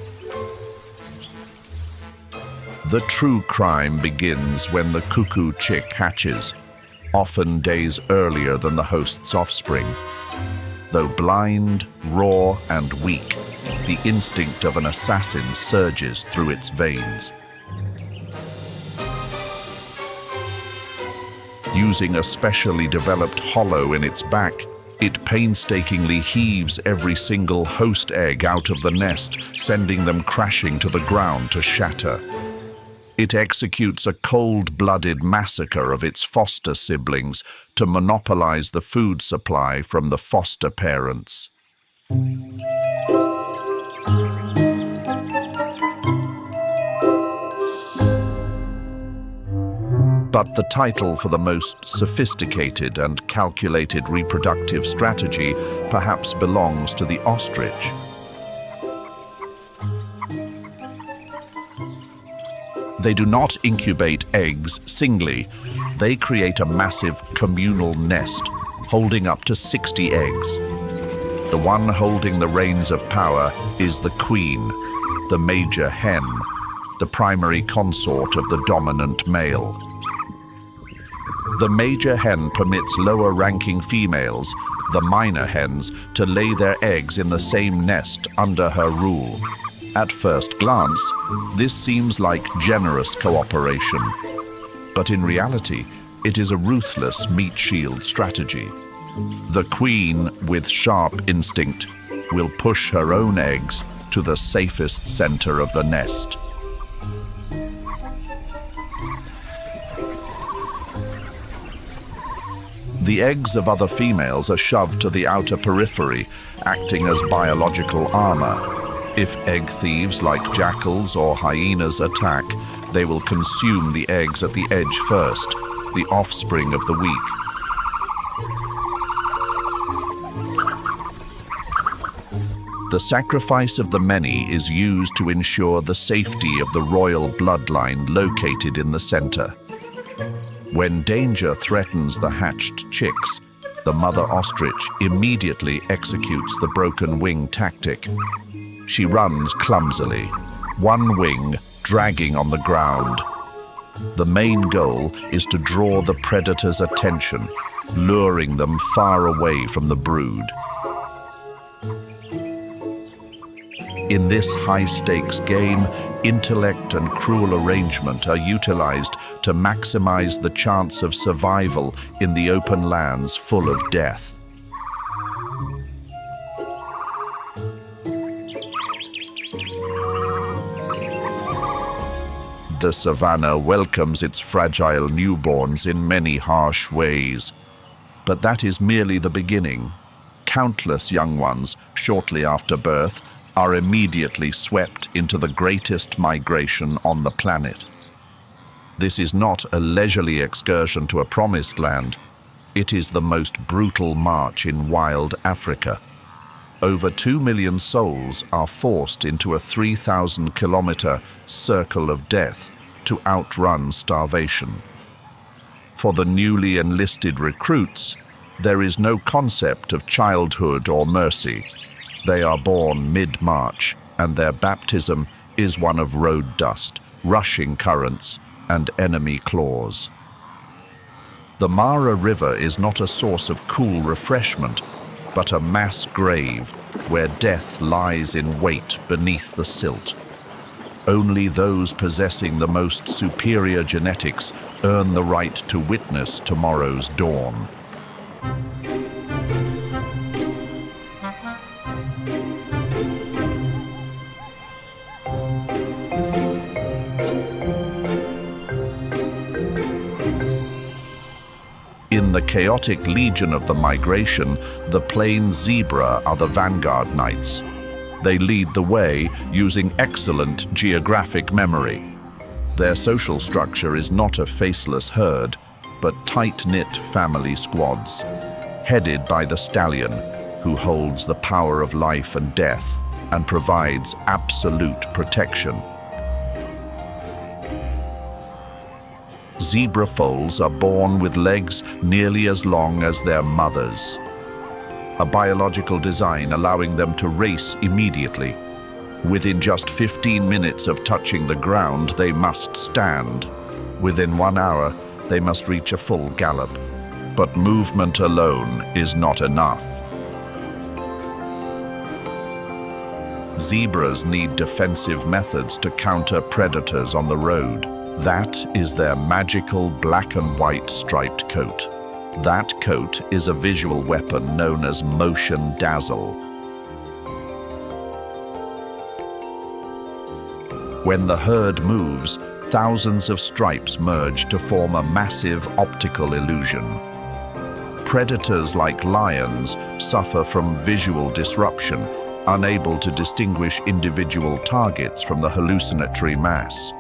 The true crime begins when the cuckoo chick hatches, often days earlier than the host's offspring. Though blind, raw, and weak, the instinct of an assassin surges through its veins. Using a specially developed hollow in its back, it painstakingly heaves every single host egg out of the nest, sending them crashing to the ground to shatter. It executes a cold-blooded massacre of its foster siblings to monopolize the food supply from the foster parents. But the title for the most sophisticated and calculated reproductive strategy perhaps belongs to the ostrich. They do not incubate eggs singly. They create a massive communal nest, holding up to 60 eggs. The one holding the reins of power is the queen, the major hen, the primary consort of the dominant male. The major hen permits lower-ranking females, the minor hens, to lay their eggs in the same nest under her rule. At first glance, this seems like generous cooperation, but in reality, it is a ruthless meat shield strategy. The queen, with sharp instinct, will push her own eggs to the safest center of the nest. The eggs of other females are shoved to the outer periphery, acting as biological armor. If egg thieves like jackals or hyenas attack, they will consume the eggs at the edge first, the offspring of the weak. The sacrifice of the many is used to ensure the safety of the royal bloodline located in the center. When danger threatens the hatched chicks, the mother ostrich immediately executes the broken wing tactic. She runs clumsily, one wing dragging on the ground. The main goal is to draw the predator's attention, luring them far away from the brood. In this high-stakes game, intellect and cruel arrangement are utilized to maximize the chance of survival in the open lands full of death. The savanna welcomes its fragile newborns in many harsh ways. But that is merely the beginning. Countless young ones, shortly after birth, are immediately swept into the greatest migration on the planet. This is not a leisurely excursion to a promised land. It is the most brutal march in wild Africa. Over 2 million souls are forced into a 3,000-kilometer circle of death to outrun starvation. For the newly enlisted recruits, there is no concept of childhood or mercy. They are born mid-March, and their baptism is one of road dust, rushing currents, and enemy claws. The Mara River is not a source of cool refreshment, but a mass grave where death lies in wait beneath the silt. Only those possessing the most superior genetics earn the right to witness tomorrow's dawn. In the chaotic legion of the migration, the plain zebra are the vanguard knights. They lead the way using excellent geographic memory. Their social structure is not a faceless herd, but tight-knit family squads, headed by the stallion, who holds the power of life and death and provides absolute protection. Zebra foals are born with legs nearly as long as their mothers, a biological design allowing them to race immediately. Within just 15 minutes of touching the ground, they must stand. Within 1 hour, they must reach a full gallop. But movement alone is not enough. Zebras need defensive methods to counter predators on the road. That is their magical black and white striped coat. That coat is a visual weapon known as motion dazzle. When the herd moves, thousands of stripes merge to form a massive optical illusion. Predators like lions suffer from visual disruption, unable to distinguish individual targets from the hallucinatory mass.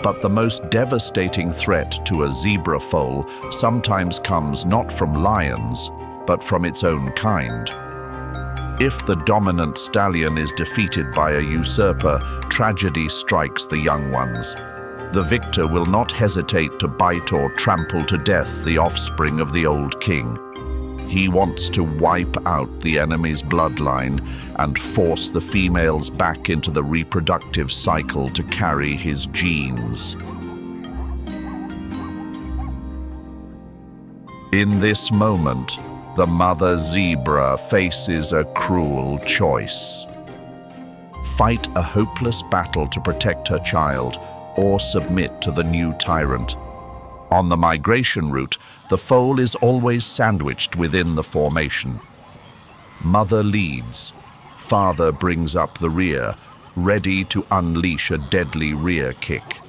But the most devastating threat to a zebra foal sometimes comes not from lions, but from its own kind. If the dominant stallion is defeated by a usurper, tragedy strikes the young ones. The victor will not hesitate to bite or trample to death the offspring of the old king. He wants to wipe out the enemy's bloodline and force the females back into the reproductive cycle to carry his genes. In this moment, the mother zebra faces a cruel choice. Fight a hopeless battle to protect her child, or submit to the new tyrant. On the migration route, the foal is always sandwiched within the formation. Mother leads. Father brings up the rear, ready to unleash a deadly rear kick.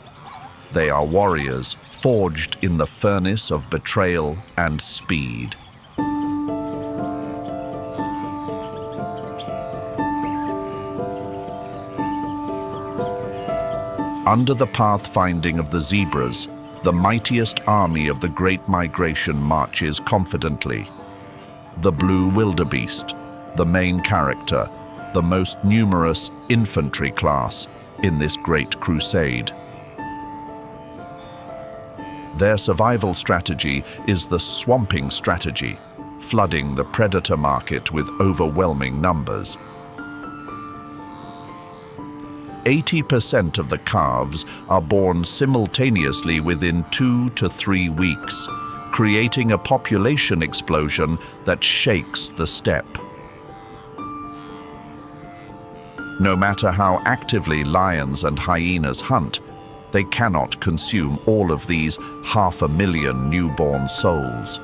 They are warriors, forged in the furnace of betrayal and speed. Under the pathfinding of the zebras, the mightiest army of the Great Migration marches confidently. The blue wildebeest, the main character, the most numerous infantry class in this great crusade. Their survival strategy is the swamping strategy, flooding the predator market with overwhelming numbers. 80% of the calves are born simultaneously within 2 to 3 weeks, creating a population explosion that shakes the steppe. No matter how actively lions and hyenas hunt, they cannot consume all of these 500,000 newborn souls.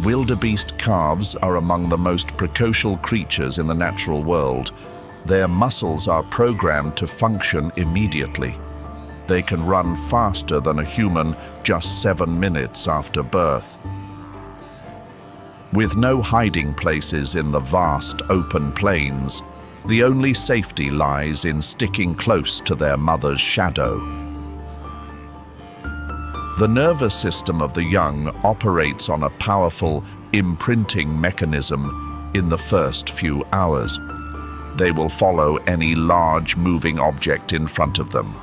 Wildebeest calves are among the most precocial creatures in the natural world. Their muscles are programmed to function immediately. They can run faster than a human just 7 minutes after birth. With no hiding places in the vast open plains, the only safety lies in sticking close to their mother's shadow. The nervous system of the young operates on a powerful imprinting mechanism in the first few hours. They will follow any large moving object in front of them.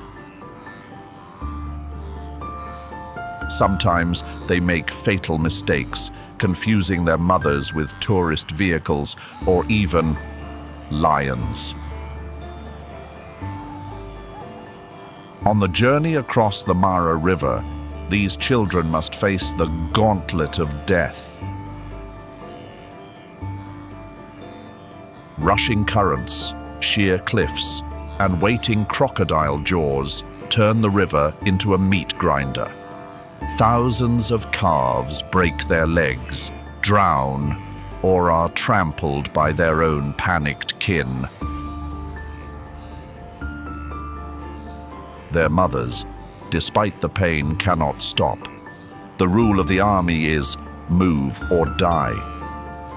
Sometimes they make fatal mistakes, confusing their mothers with tourist vehicles or even lions. On the journey across the Mara River, these children must face the gauntlet of death. Rushing currents, sheer cliffs, and waiting crocodile jaws turn the river into a meat grinder. Thousands of calves break their legs, drown, or are trampled by their own panicked kin. Their mothers, despite the pain, cannot stop. The rule of the army is move or die.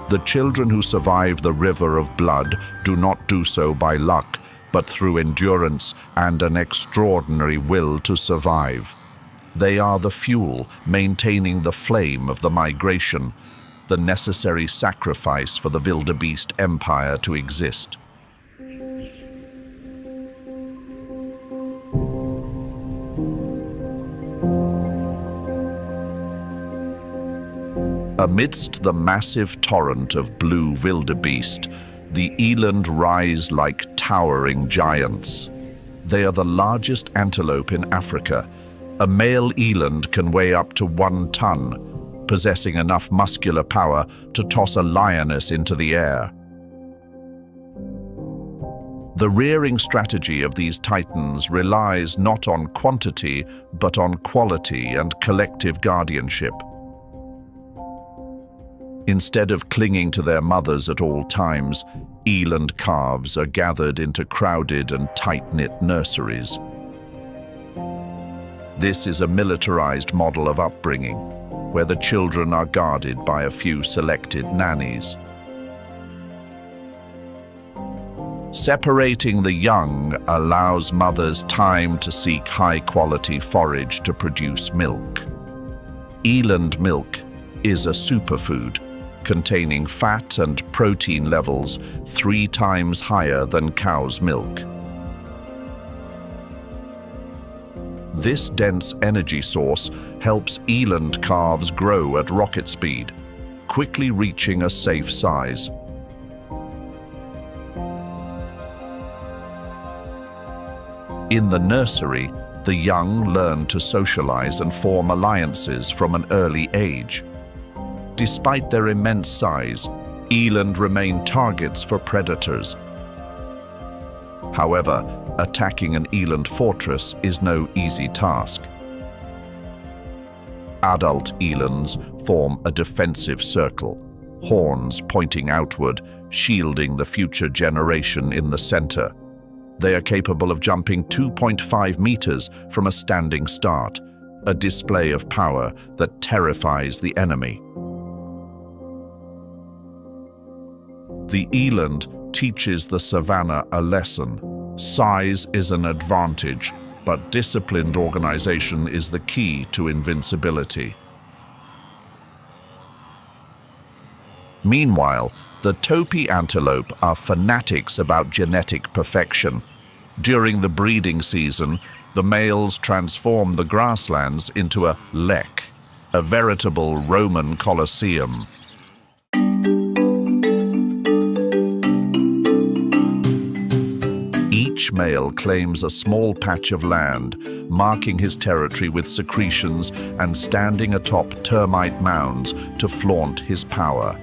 The children who survive the river of blood do not do so by luck, but through endurance and an extraordinary will to survive. They are the fuel maintaining the flame of the migration, the necessary sacrifice for the wildebeest empire to exist. Amidst the massive torrent of blue wildebeest, the eland rise like towering giants. They are the largest antelope in Africa, A male eland can weigh up to 1 ton, possessing enough muscular power to toss a lioness into the air. The rearing strategy of these titans relies not on quantity, but on quality and collective guardianship. Instead of clinging to their mothers at all times, eland calves are gathered into crowded and tight-knit nurseries. This is a militarized model of upbringing, where the children are guarded by a few selected nannies. Separating the young allows mothers time to seek high-quality forage to produce milk. Eland milk is a superfood, containing fat and protein levels 3 times higher than cow's milk. This dense energy source helps eland calves grow at rocket speed, quickly reaching a safe size. In the nursery, the young learn to socialize and form alliances from an early age. Despite their immense size, eland remain targets for predators. However, attacking an eland fortress is no easy task. Adult elands form a defensive circle, horns pointing outward, shielding the future generation in the center. They are capable of jumping 2.5 meters from a standing start, a display of power that terrifies the enemy. The eland teaches the savanna a lesson. Size is an advantage, but disciplined organization is the key to invincibility. Meanwhile, the topy antelope are fanatics about genetic perfection. During the breeding season, the males transform the grasslands into a lek, a veritable Roman Colosseum. Each male claims a small patch of land, marking his territory with secretions and standing atop termite mounds to flaunt his power.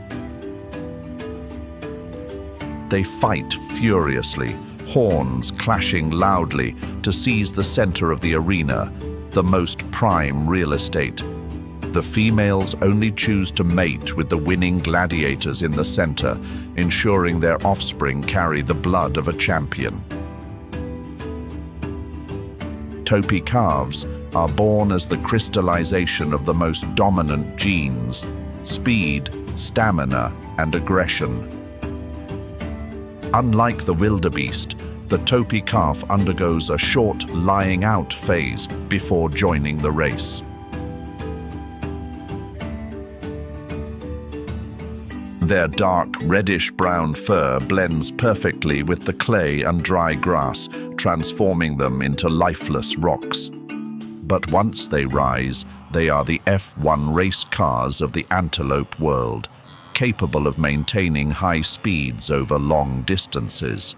They fight furiously, horns clashing loudly to seize the center of the arena, the most prime real estate. The females only choose to mate with the winning gladiators in the center, ensuring their offspring carry the blood of a champion. Topy calves are born as the crystallization of the most dominant genes: speed, stamina, and aggression. Unlike the wildebeest, the topy calf undergoes a short lying out phase before joining the race. Their dark reddish-brown fur blends perfectly with the clay and dry grass, transforming them into lifeless rocks. But once they rise, they are the F1 race cars of the antelope world, capable of maintaining high speeds over long distances.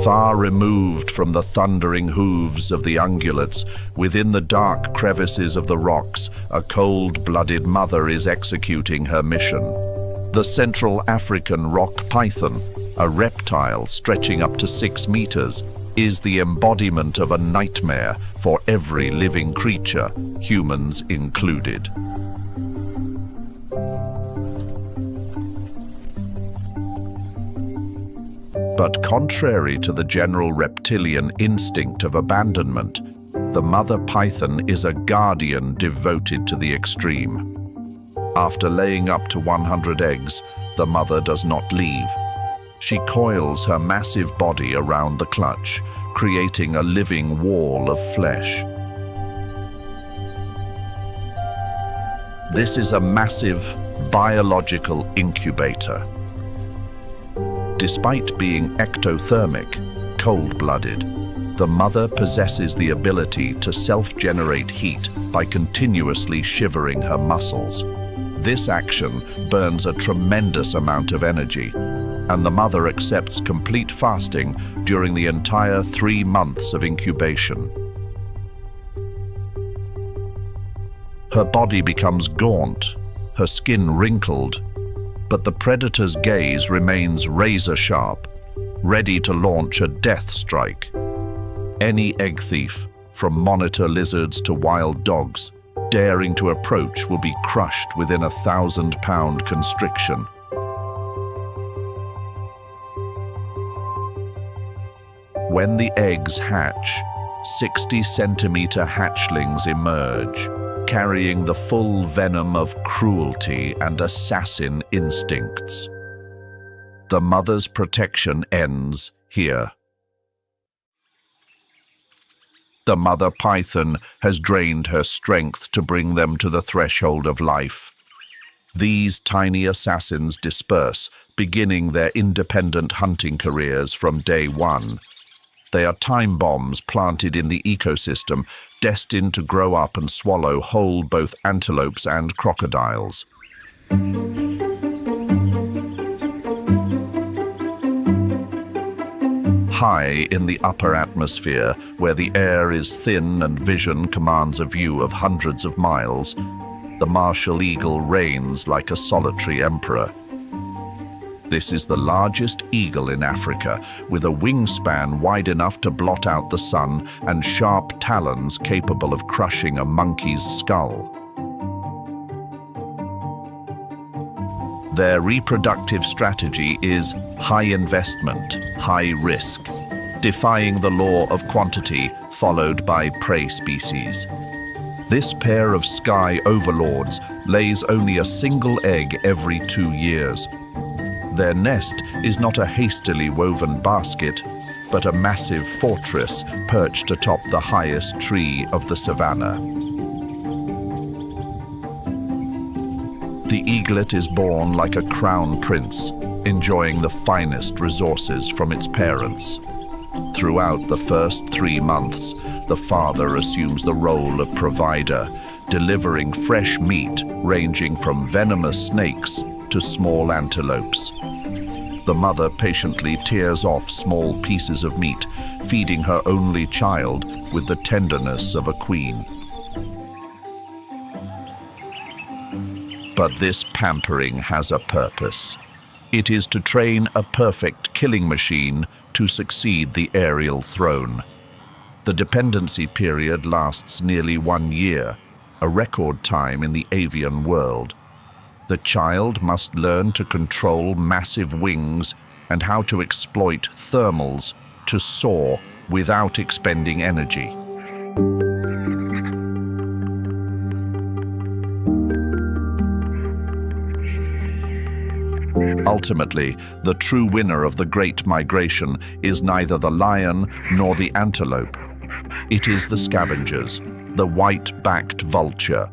Far removed from the thundering hooves of the ungulates, within the dark crevices of the rocks, a cold-blooded mother is executing her mission. The Central African rock python, a reptile stretching up to 6 meters, is the embodiment of a nightmare for every living creature, humans included. But contrary to the general reptilian instinct of abandonment, the mother python is a guardian devoted to the extreme. After laying up to 100 eggs, the mother does not leave. She coils her massive body around the clutch, creating a living wall of flesh. This is a massive biological incubator. Despite being ectothermic, cold-blooded, the mother possesses the ability to self-generate heat by continuously shivering her muscles. This action burns a tremendous amount of energy, and the mother accepts complete fasting during the entire 3 months of incubation. Her body becomes gaunt, her skin wrinkled, but the predator's gaze remains razor-sharp, ready to launch a death strike. Any egg thief, from monitor lizards to wild dogs, daring to approach will be crushed within a 1,000-pound constriction. When the eggs hatch, 60-centimeter hatchlings emerge, carrying the full venom of cruelty and assassin instincts. The mother's protection ends here. The mother python has drained her strength to bring them to the threshold of life. These tiny assassins disperse, beginning their independent hunting careers from day one. They are time bombs planted in the ecosystem, destined to grow up and swallow whole both antelopes and crocodiles. High in the upper atmosphere, where the air is thin and vision commands a view of hundreds of miles, the martial eagle reigns like a solitary emperor. This is the largest eagle in Africa, with a wingspan wide enough to blot out the sun and sharp talons capable of crushing a monkey's skull. Their reproductive strategy is high investment, high risk, defying the law of quantity followed by prey species. This pair of sky overlords lays only a single egg every 2 years. Their nest is not a hastily woven basket, but a massive fortress perched atop the highest tree of the Savanna. The eaglet is born like a crown prince, enjoying the finest resources from its parents. Throughout the first 3 months, the father assumes the role of provider, delivering fresh meat ranging from venomous snakes to small antelopes. The mother patiently tears off small pieces of meat, feeding her only child with the tenderness of a queen. But this pampering has a purpose. It is to train a perfect killing machine to succeed the aerial throne. The dependency period lasts nearly 1 year, a record time in the avian world. The child must learn to control massive wings and how to exploit thermals to soar without expending energy. Ultimately, the true winner of the Great Migration is neither the lion nor the antelope. It is the scavengers, the white-backed vulture.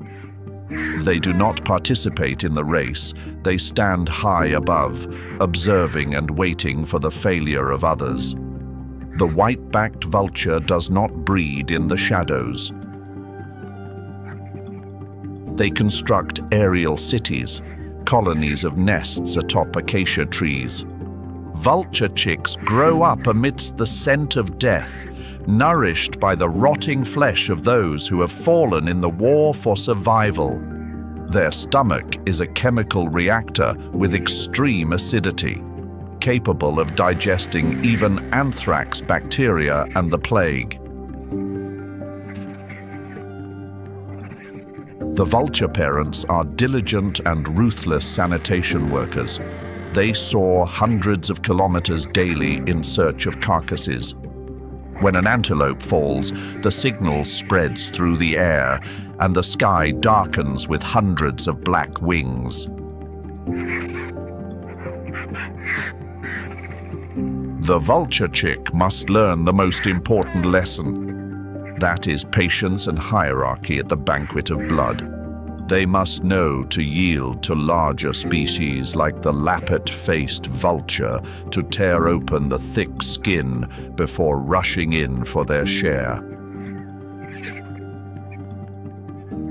They do not participate in the race. They stand high above, observing and waiting for the failure of others. The white-backed vulture does not breed in the shadows. They construct aerial cities, colonies of nests atop acacia trees. Vulture chicks grow up amidst the scent of death, nourished by the rotting flesh of those who have fallen in the war for survival. Their stomach is a chemical reactor with extreme acidity, capable of digesting even anthrax bacteria and the plague. The vulture parents are diligent and ruthless sanitation workers. They soar hundreds of kilometers daily in search of carcasses. When an antelope falls, the signal spreads through the air, and the sky darkens with hundreds of black wings. The vulture chick must learn the most important lesson. That is patience and hierarchy at the banquet of blood. They must know to yield to larger species like the lappet-faced vulture to tear open the thick skin before rushing in for their share.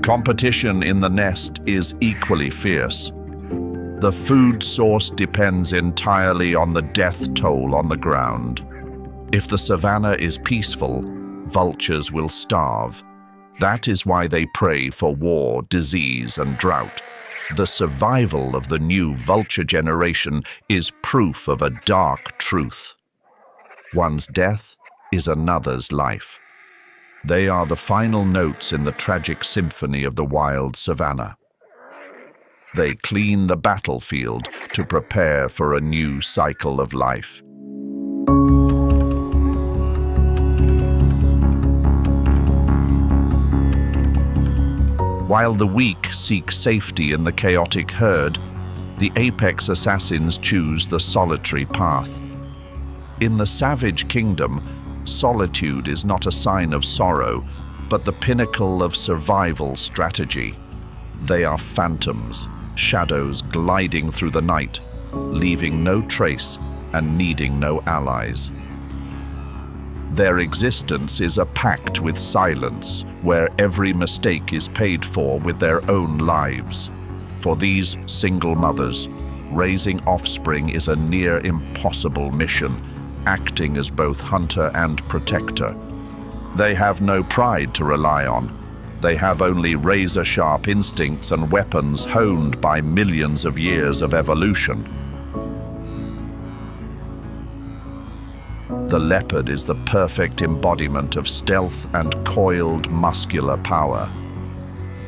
Competition in the nest is equally fierce. The food source depends entirely on the death toll on the ground. If the savanna is peaceful, vultures will starve. That is why they pray for war, disease, and drought. The survival of the new vulture generation is proof of a dark truth. One's death is another's life. They are the final notes in the tragic symphony of the wild savanna. They clean the battlefield to prepare for a new cycle of life. While the weak seek safety in the chaotic herd, the apex assassins choose the solitary path. In the savage kingdom, solitude is not a sign of sorrow, but the pinnacle of survival strategy. They are phantoms, shadows gliding through the night, leaving no trace and needing no allies. Their existence is a pact with silence, where every mistake is paid for with their own lives. For these single mothers, raising offspring is a near impossible mission, acting as both hunter and protector. They have no pride to rely on. They have only razor-sharp instincts and weapons honed by millions of years of evolution. The leopard is the perfect embodiment of stealth and coiled muscular power.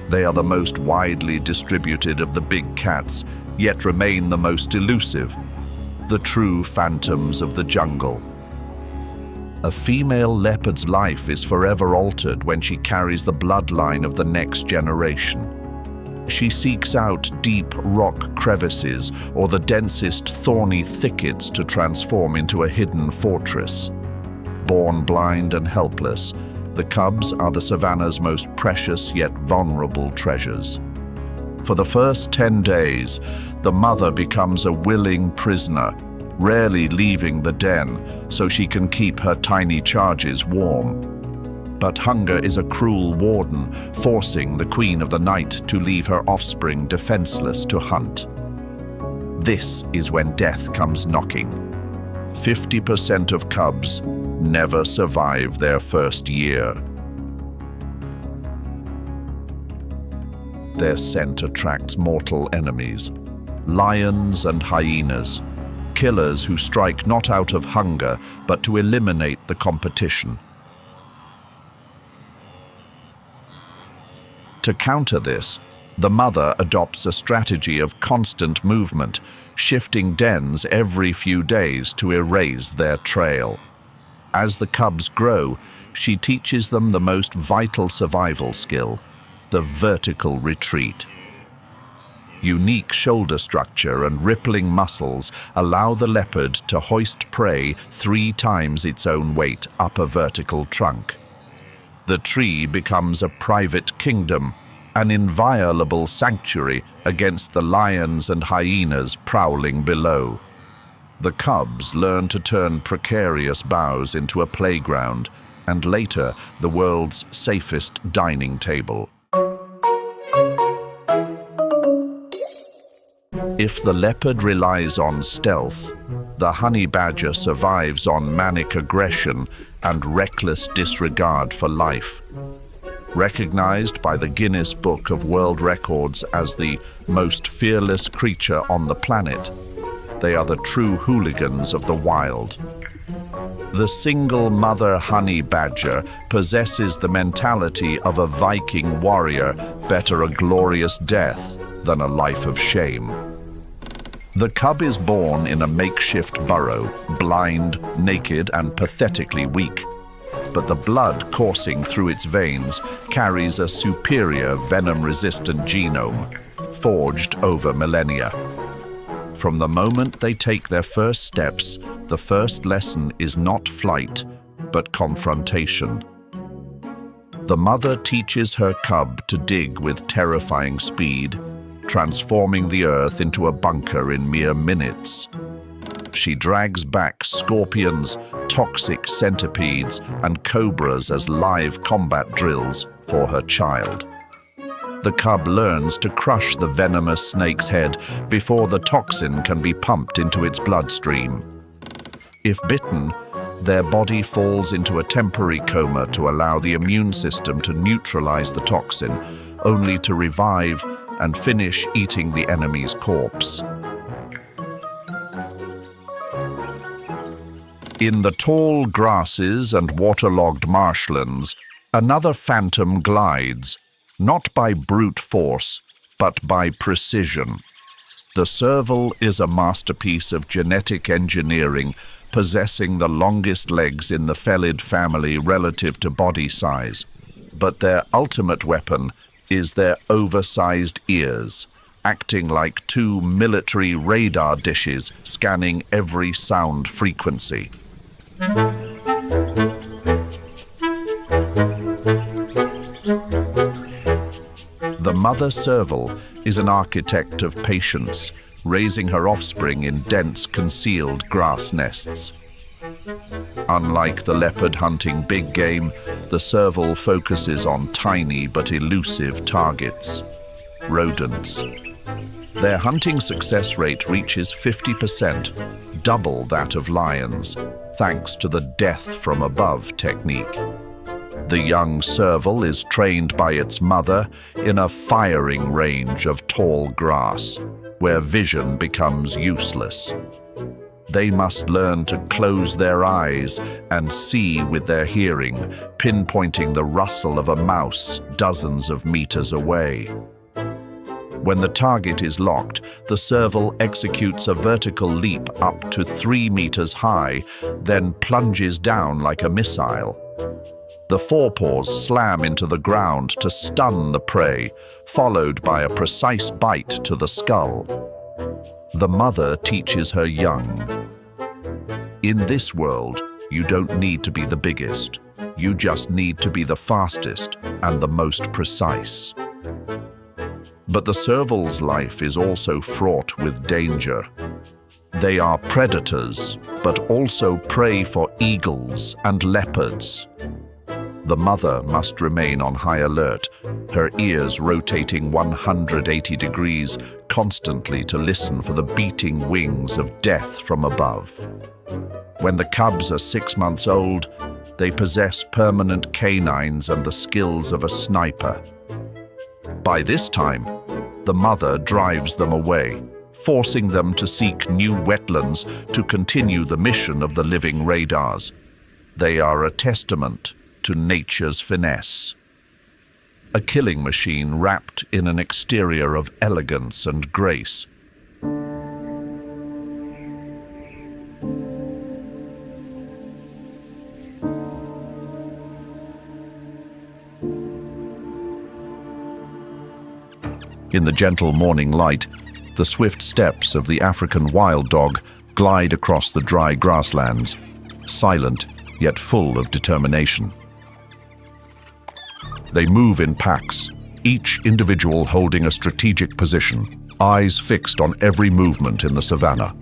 They are the most widely distributed of the big cats, yet remain the most elusive, the true phantoms of the jungle. A female leopard's life is forever altered when she carries the bloodline of the next generation. She seeks out deep rock crevices or the densest thorny thickets to transform into a hidden fortress. Born blind and helpless, the cubs are the savanna's most precious yet vulnerable treasures. For the first 10 days, the mother becomes a willing prisoner, rarely leaving the den so she can keep her tiny charges warm. But hunger is a cruel warden, forcing the queen of the night to leave her offspring defenseless to hunt. This is when death comes knocking. 50% of cubs never survive their first year. Their scent attracts mortal enemies, lions and hyenas, killers who strike not out of hunger but to eliminate the competition. To counter this, the mother adopts a strategy of constant movement, shifting dens every few days to erase their trail. As the cubs grow, she teaches them the most vital survival skill, the vertical retreat. Unique shoulder structure and rippling muscles allow the leopard to hoist prey 3 times its own weight up a vertical trunk. The tree becomes a private kingdom, an inviolable sanctuary against the lions and hyenas prowling below. The cubs learn to turn precarious boughs into a playground, and later the world's safest dining table. If the leopard relies on stealth, the honey badger survives on manic aggression and reckless disregard for life. Recognized by the Guinness Book of World Records as the most fearless creature on the planet, they are the true hooligans of the wild. The single mother honey badger possesses the mentality of a Viking warrior, better a glorious death than a life of shame. The cub is born in a makeshift burrow, blind, naked, and pathetically weak. But the blood coursing through its veins carries a superior venom-resistant genome, forged over millennia. From the moment they take their first steps, the first lesson is not flight, but confrontation. The mother teaches her cub to dig with terrifying speed, transforming the earth into a bunker in mere minutes. She drags back scorpions, toxic centipedes, and cobras as live combat drills for her child. The cub learns to crush the venomous snake's head before the toxin can be pumped into its bloodstream. If bitten, their body falls into a temporary coma to allow the immune system to neutralize the toxin, only to revive and finish eating the enemy's corpse. In the tall grasses and waterlogged marshlands, another phantom glides, not by brute force, but by precision. The serval is a masterpiece of genetic engineering, possessing the longest legs in the felid family relative to body size. But their ultimate weapon is their oversized ears, acting like two military radar dishes scanning every sound frequency. The mother serval is an architect of patience, raising her offspring in dense, concealed grass nests. Unlike the leopard hunting big game, the serval focuses on tiny but elusive targets, rodents. Their hunting success rate reaches 50%, double that of lions, thanks to the death from above technique. The young serval is trained by its mother in a firing range of tall grass, where vision becomes useless. They must learn to close their eyes and see with their hearing, pinpointing the rustle of a mouse dozens of meters away. When the target is locked, the serval executes a vertical leap up to 3 meters high, then plunges down like a missile. The forepaws slam into the ground to stun the prey, followed by a precise bite to the skull. The mother teaches her young. In this world, you don't need to be the biggest. You just need to be the fastest and the most precise. But the serval's life is also fraught with danger. They are predators, but also prey for eagles and leopards. The mother must remain on high alert, her ears rotating 180 degrees, constantly to listen for the beating wings of death from above. When the cubs are 6 months old, they possess permanent canines and the skills of a sniper. By this time, the mother drives them away, forcing them to seek new wetlands to continue the mission of the living radars. They are a testament to nature's finesse. A killing machine wrapped in an exterior of elegance and grace. In the gentle morning light, the swift steps of the African wild dog glide across the dry grasslands, silent yet full of determination. They move in packs, each individual holding a strategic position, eyes fixed on every movement in the savanna.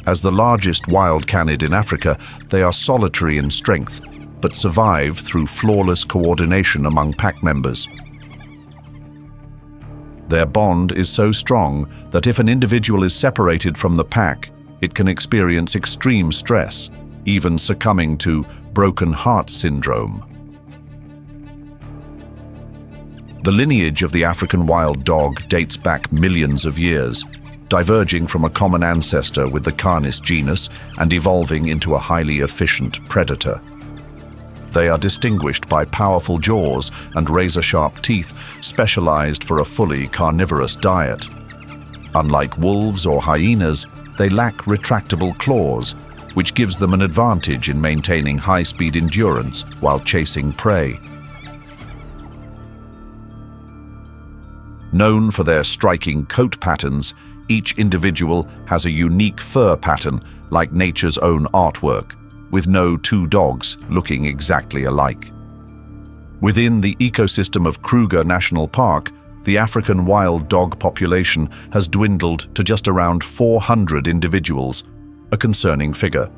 As the largest wild canid in Africa, they are solitary in strength, but survive through flawless coordination among pack members. Their bond is so strong that if an individual is separated from the pack, it can experience extreme stress, even succumbing to broken heart syndrome. The lineage of the African wild dog dates back millions of years, diverging from a common ancestor with the Canis genus and evolving into a highly efficient predator. They are distinguished by powerful jaws and razor-sharp teeth specialized for a fully carnivorous diet. Unlike wolves or hyenas, they lack retractable claws, which gives them an advantage in maintaining high-speed endurance while chasing prey. Known for their striking coat patterns, each individual has a unique fur pattern like nature's own artwork, with no two dogs looking exactly alike. Within the ecosystem of Kruger National Park, the African wild dog population has dwindled to just around 400 individuals, a concerning figure.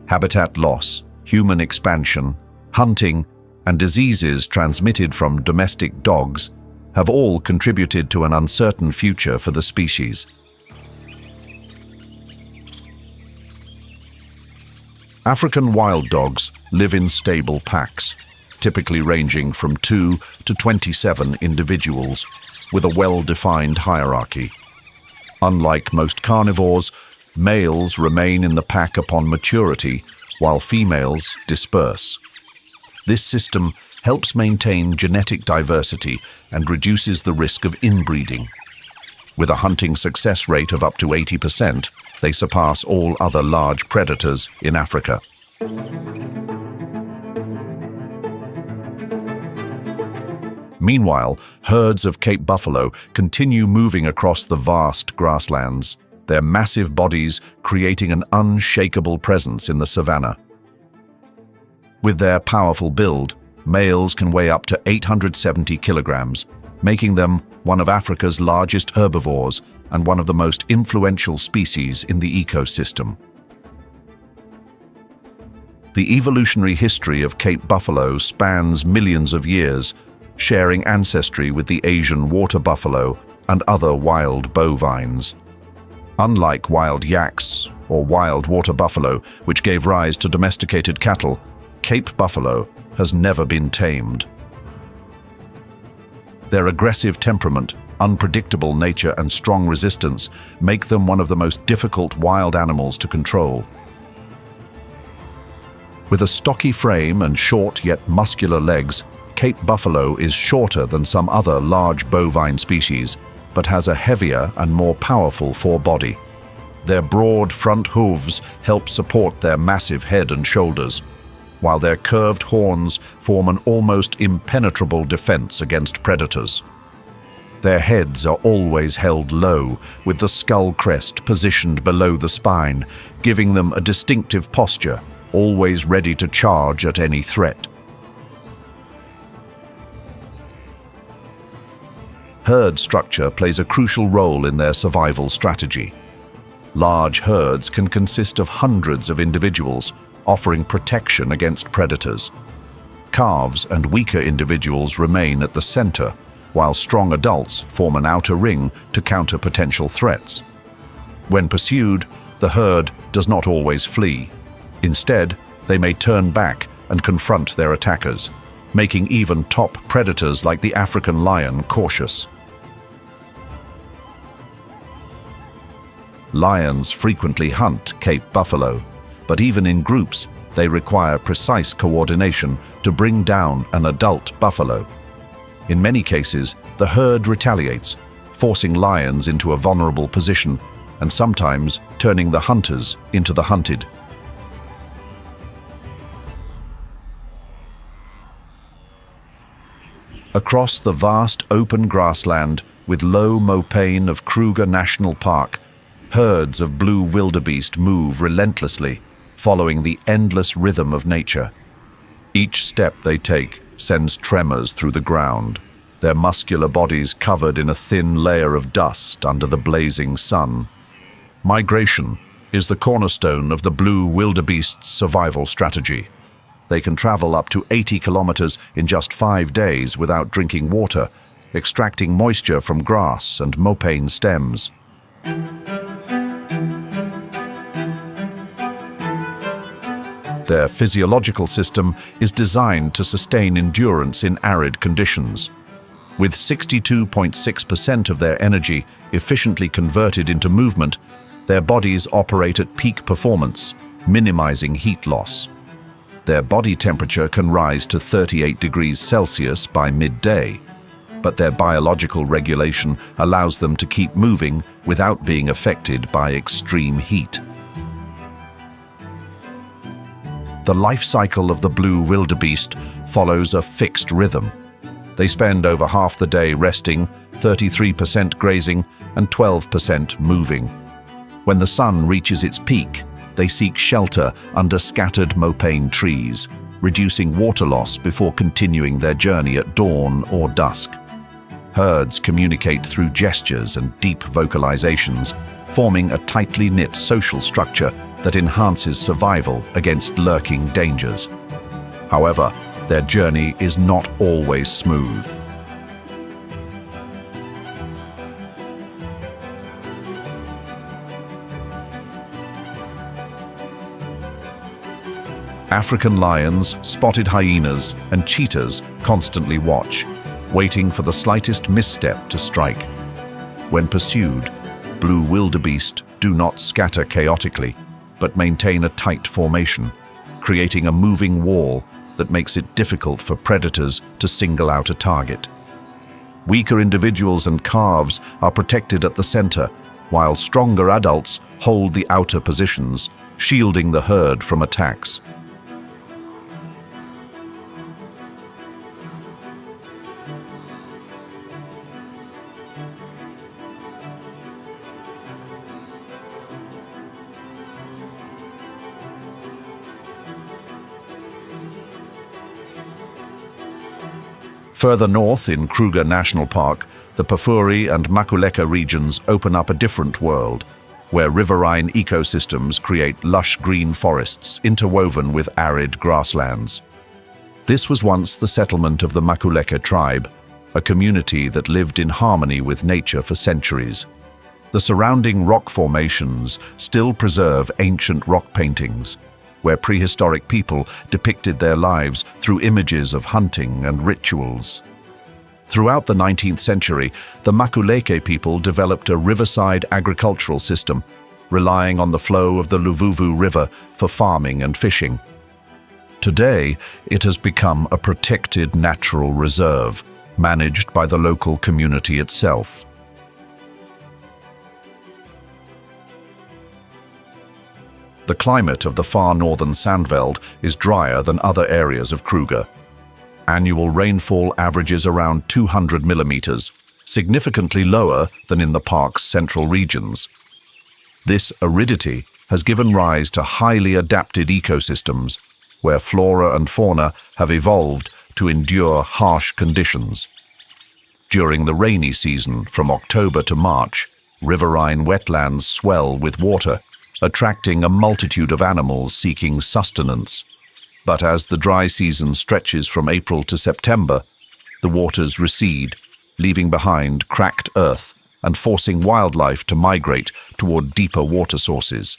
Habitat loss, human expansion, hunting, and diseases transmitted from domestic dogs have all contributed to an uncertain future for the species. African wild dogs live in stable packs, typically ranging from 2 to 27 individuals, with a well-defined hierarchy. Unlike most carnivores, males remain in the pack upon maturity, while females disperse. This system helps maintain genetic diversity and reduces the risk of inbreeding. With a hunting success rate of up to 80%, they surpass all other large predators in Africa. Meanwhile, herds of Cape buffalo continue moving across the vast grasslands, their massive bodies creating an unshakable presence in the savanna. With their powerful build, males can weigh up to 870 kilograms, making them one of Africa's largest herbivores and one of the most influential species in the ecosystem. The evolutionary history of Cape buffalo spans millions of years, sharing ancestry with the Asian water buffalo and other wild bovines. Unlike wild yaks or wild water buffalo, which gave rise to domesticated cattle, Cape buffalo has never been tamed. Their aggressive temperament, unpredictable nature, and strong resistance make them one of the most difficult wild animals to control. With a stocky frame and short yet muscular legs, Cape buffalo is shorter than some other large bovine species, but has a heavier and more powerful forebody. Their broad front hooves help support their massive head and shoulders, while their curved horns form an almost impenetrable defense against predators. Their heads are always held low, with the skull crest positioned below the spine, giving them a distinctive posture, always ready to charge at any threat. Herd structure plays a crucial role in their survival strategy. Large herds can consist of hundreds of individuals, offering protection against predators. Calves and weaker individuals remain at the center, while strong adults form an outer ring to counter potential threats. When pursued, the herd does not always flee. Instead, they may turn back and confront their attackers, making even top predators like the African lion cautious. Lions frequently hunt Cape buffalo, but even in groups, they require precise coordination to bring down an adult buffalo. In many cases, the herd retaliates, forcing lions into a vulnerable position and sometimes turning the hunters into the hunted. Across the vast open grassland with low mopane of Kruger National Park, herds of blue wildebeest move relentlessly, following the endless rhythm of nature. Each step they take sends tremors through the ground, their muscular bodies covered in a thin layer of dust under the blazing sun. Migration is the cornerstone of the blue wildebeest's survival strategy. They can travel up to 80 kilometers in just 5 days without drinking water, extracting moisture from grass and mopane stems. Their physiological system is designed to sustain endurance in arid conditions. With 62.6% of their energy efficiently converted into movement, their bodies operate at peak performance, minimizing heat loss. Their body temperature can rise to 38 degrees Celsius by midday, but their biological regulation allows them to keep moving without being affected by extreme heat. The life cycle of the blue wildebeest follows a fixed rhythm. They spend over half the day resting, 33% grazing, and 12% moving. When the sun reaches its peak, they seek shelter under scattered mopane trees, reducing water loss before continuing their journey at dawn or dusk. Herds communicate through gestures and deep vocalizations, forming a tightly knit social structure that enhances survival against lurking dangers. However, their journey is not always smooth. African lions, spotted hyenas, and cheetahs constantly watch, waiting for the slightest misstep to strike. When pursued, blue wildebeest do not scatter chaotically, but maintain a tight formation, creating a moving wall that makes it difficult for predators to single out a target. Weaker individuals and calves are protected at the center, while stronger adults hold the outer positions, shielding the herd from attacks. Further north in Kruger National Park, the Pafuri and Makuleka regions open up a different world, where riverine ecosystems create lush green forests interwoven with arid grasslands. This was once the settlement of the Makuleka tribe, a community that lived in harmony with nature for centuries. The surrounding rock formations still preserve ancient rock paintings, where prehistoric people depicted their lives through images of hunting and rituals. Throughout the 19th century, the Makuleke people developed a riverside agricultural system, relying on the flow of the Luvuvu River for farming and fishing. Today, it has become a protected natural reserve, managed by the local community itself. The climate of the far northern Sandveld is drier than other areas of Kruger. Annual rainfall averages around 200 millimeters, significantly lower than in the park's central regions. This aridity has given rise to highly adapted ecosystems, where flora and fauna have evolved to endure harsh conditions. During the rainy season, from October to March, riverine wetlands swell with water, attracting a multitude of animals seeking sustenance. But as the dry season stretches from April to September, the waters recede, leaving behind cracked earth and forcing wildlife to migrate toward deeper water sources.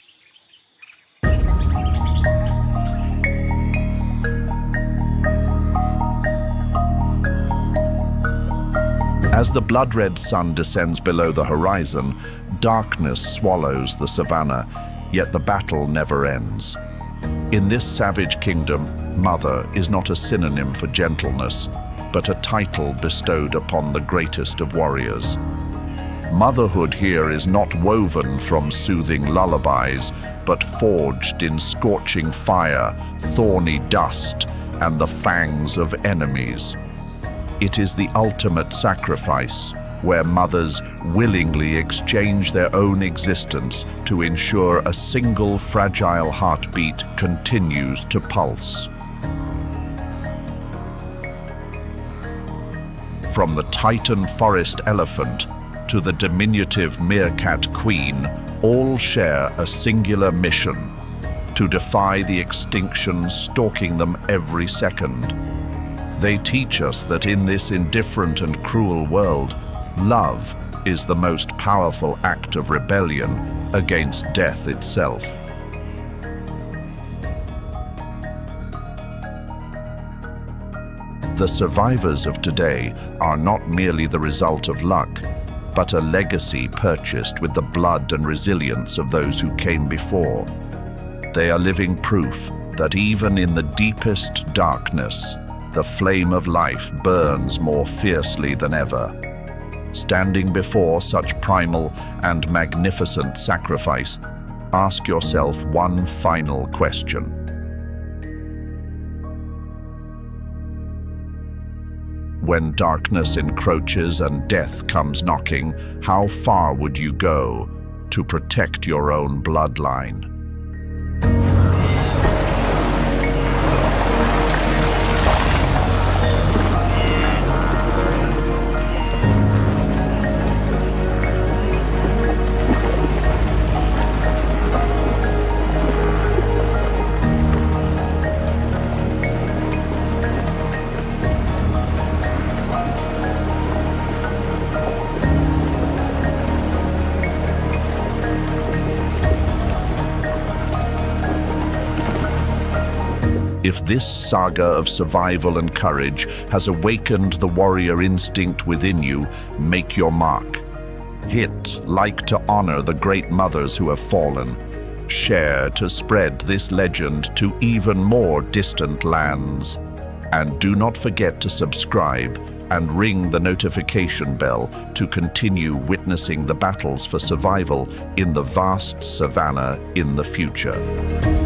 As the blood-red sun descends below the horizon, darkness swallows the savanna, yet the battle never ends. In this savage kingdom, mother is not a synonym for gentleness, but a title bestowed upon the greatest of warriors. Motherhood here is not woven from soothing lullabies, but forged in scorching fire, thorny dust, and the fangs of enemies. It is the ultimate sacrifice, where mothers willingly exchange their own existence to ensure a single fragile heartbeat continues to pulse. From the Titan forest elephant to the diminutive meerkat queen, all share a singular mission: to defy the extinction stalking them every second. They teach us that in this indifferent and cruel world, love is the most powerful act of rebellion against death itself. The survivors of today are not merely the result of luck, but a legacy purchased with the blood and resilience of those who came before. They are living proof that even in the deepest darkness, the flame of life burns more fiercely than ever. Standing before such primal and magnificent sacrifice, ask yourself one final question. When darkness encroaches and death comes knocking, how far would you go to protect your own bloodline? If this saga of survival and courage has awakened the warrior instinct within you, make your mark. Hit like to honor the great mothers who have fallen. Share to spread this legend to even more distant lands. And do not forget to subscribe and ring the notification bell to continue witnessing the battles for survival in the vast savanna in the future.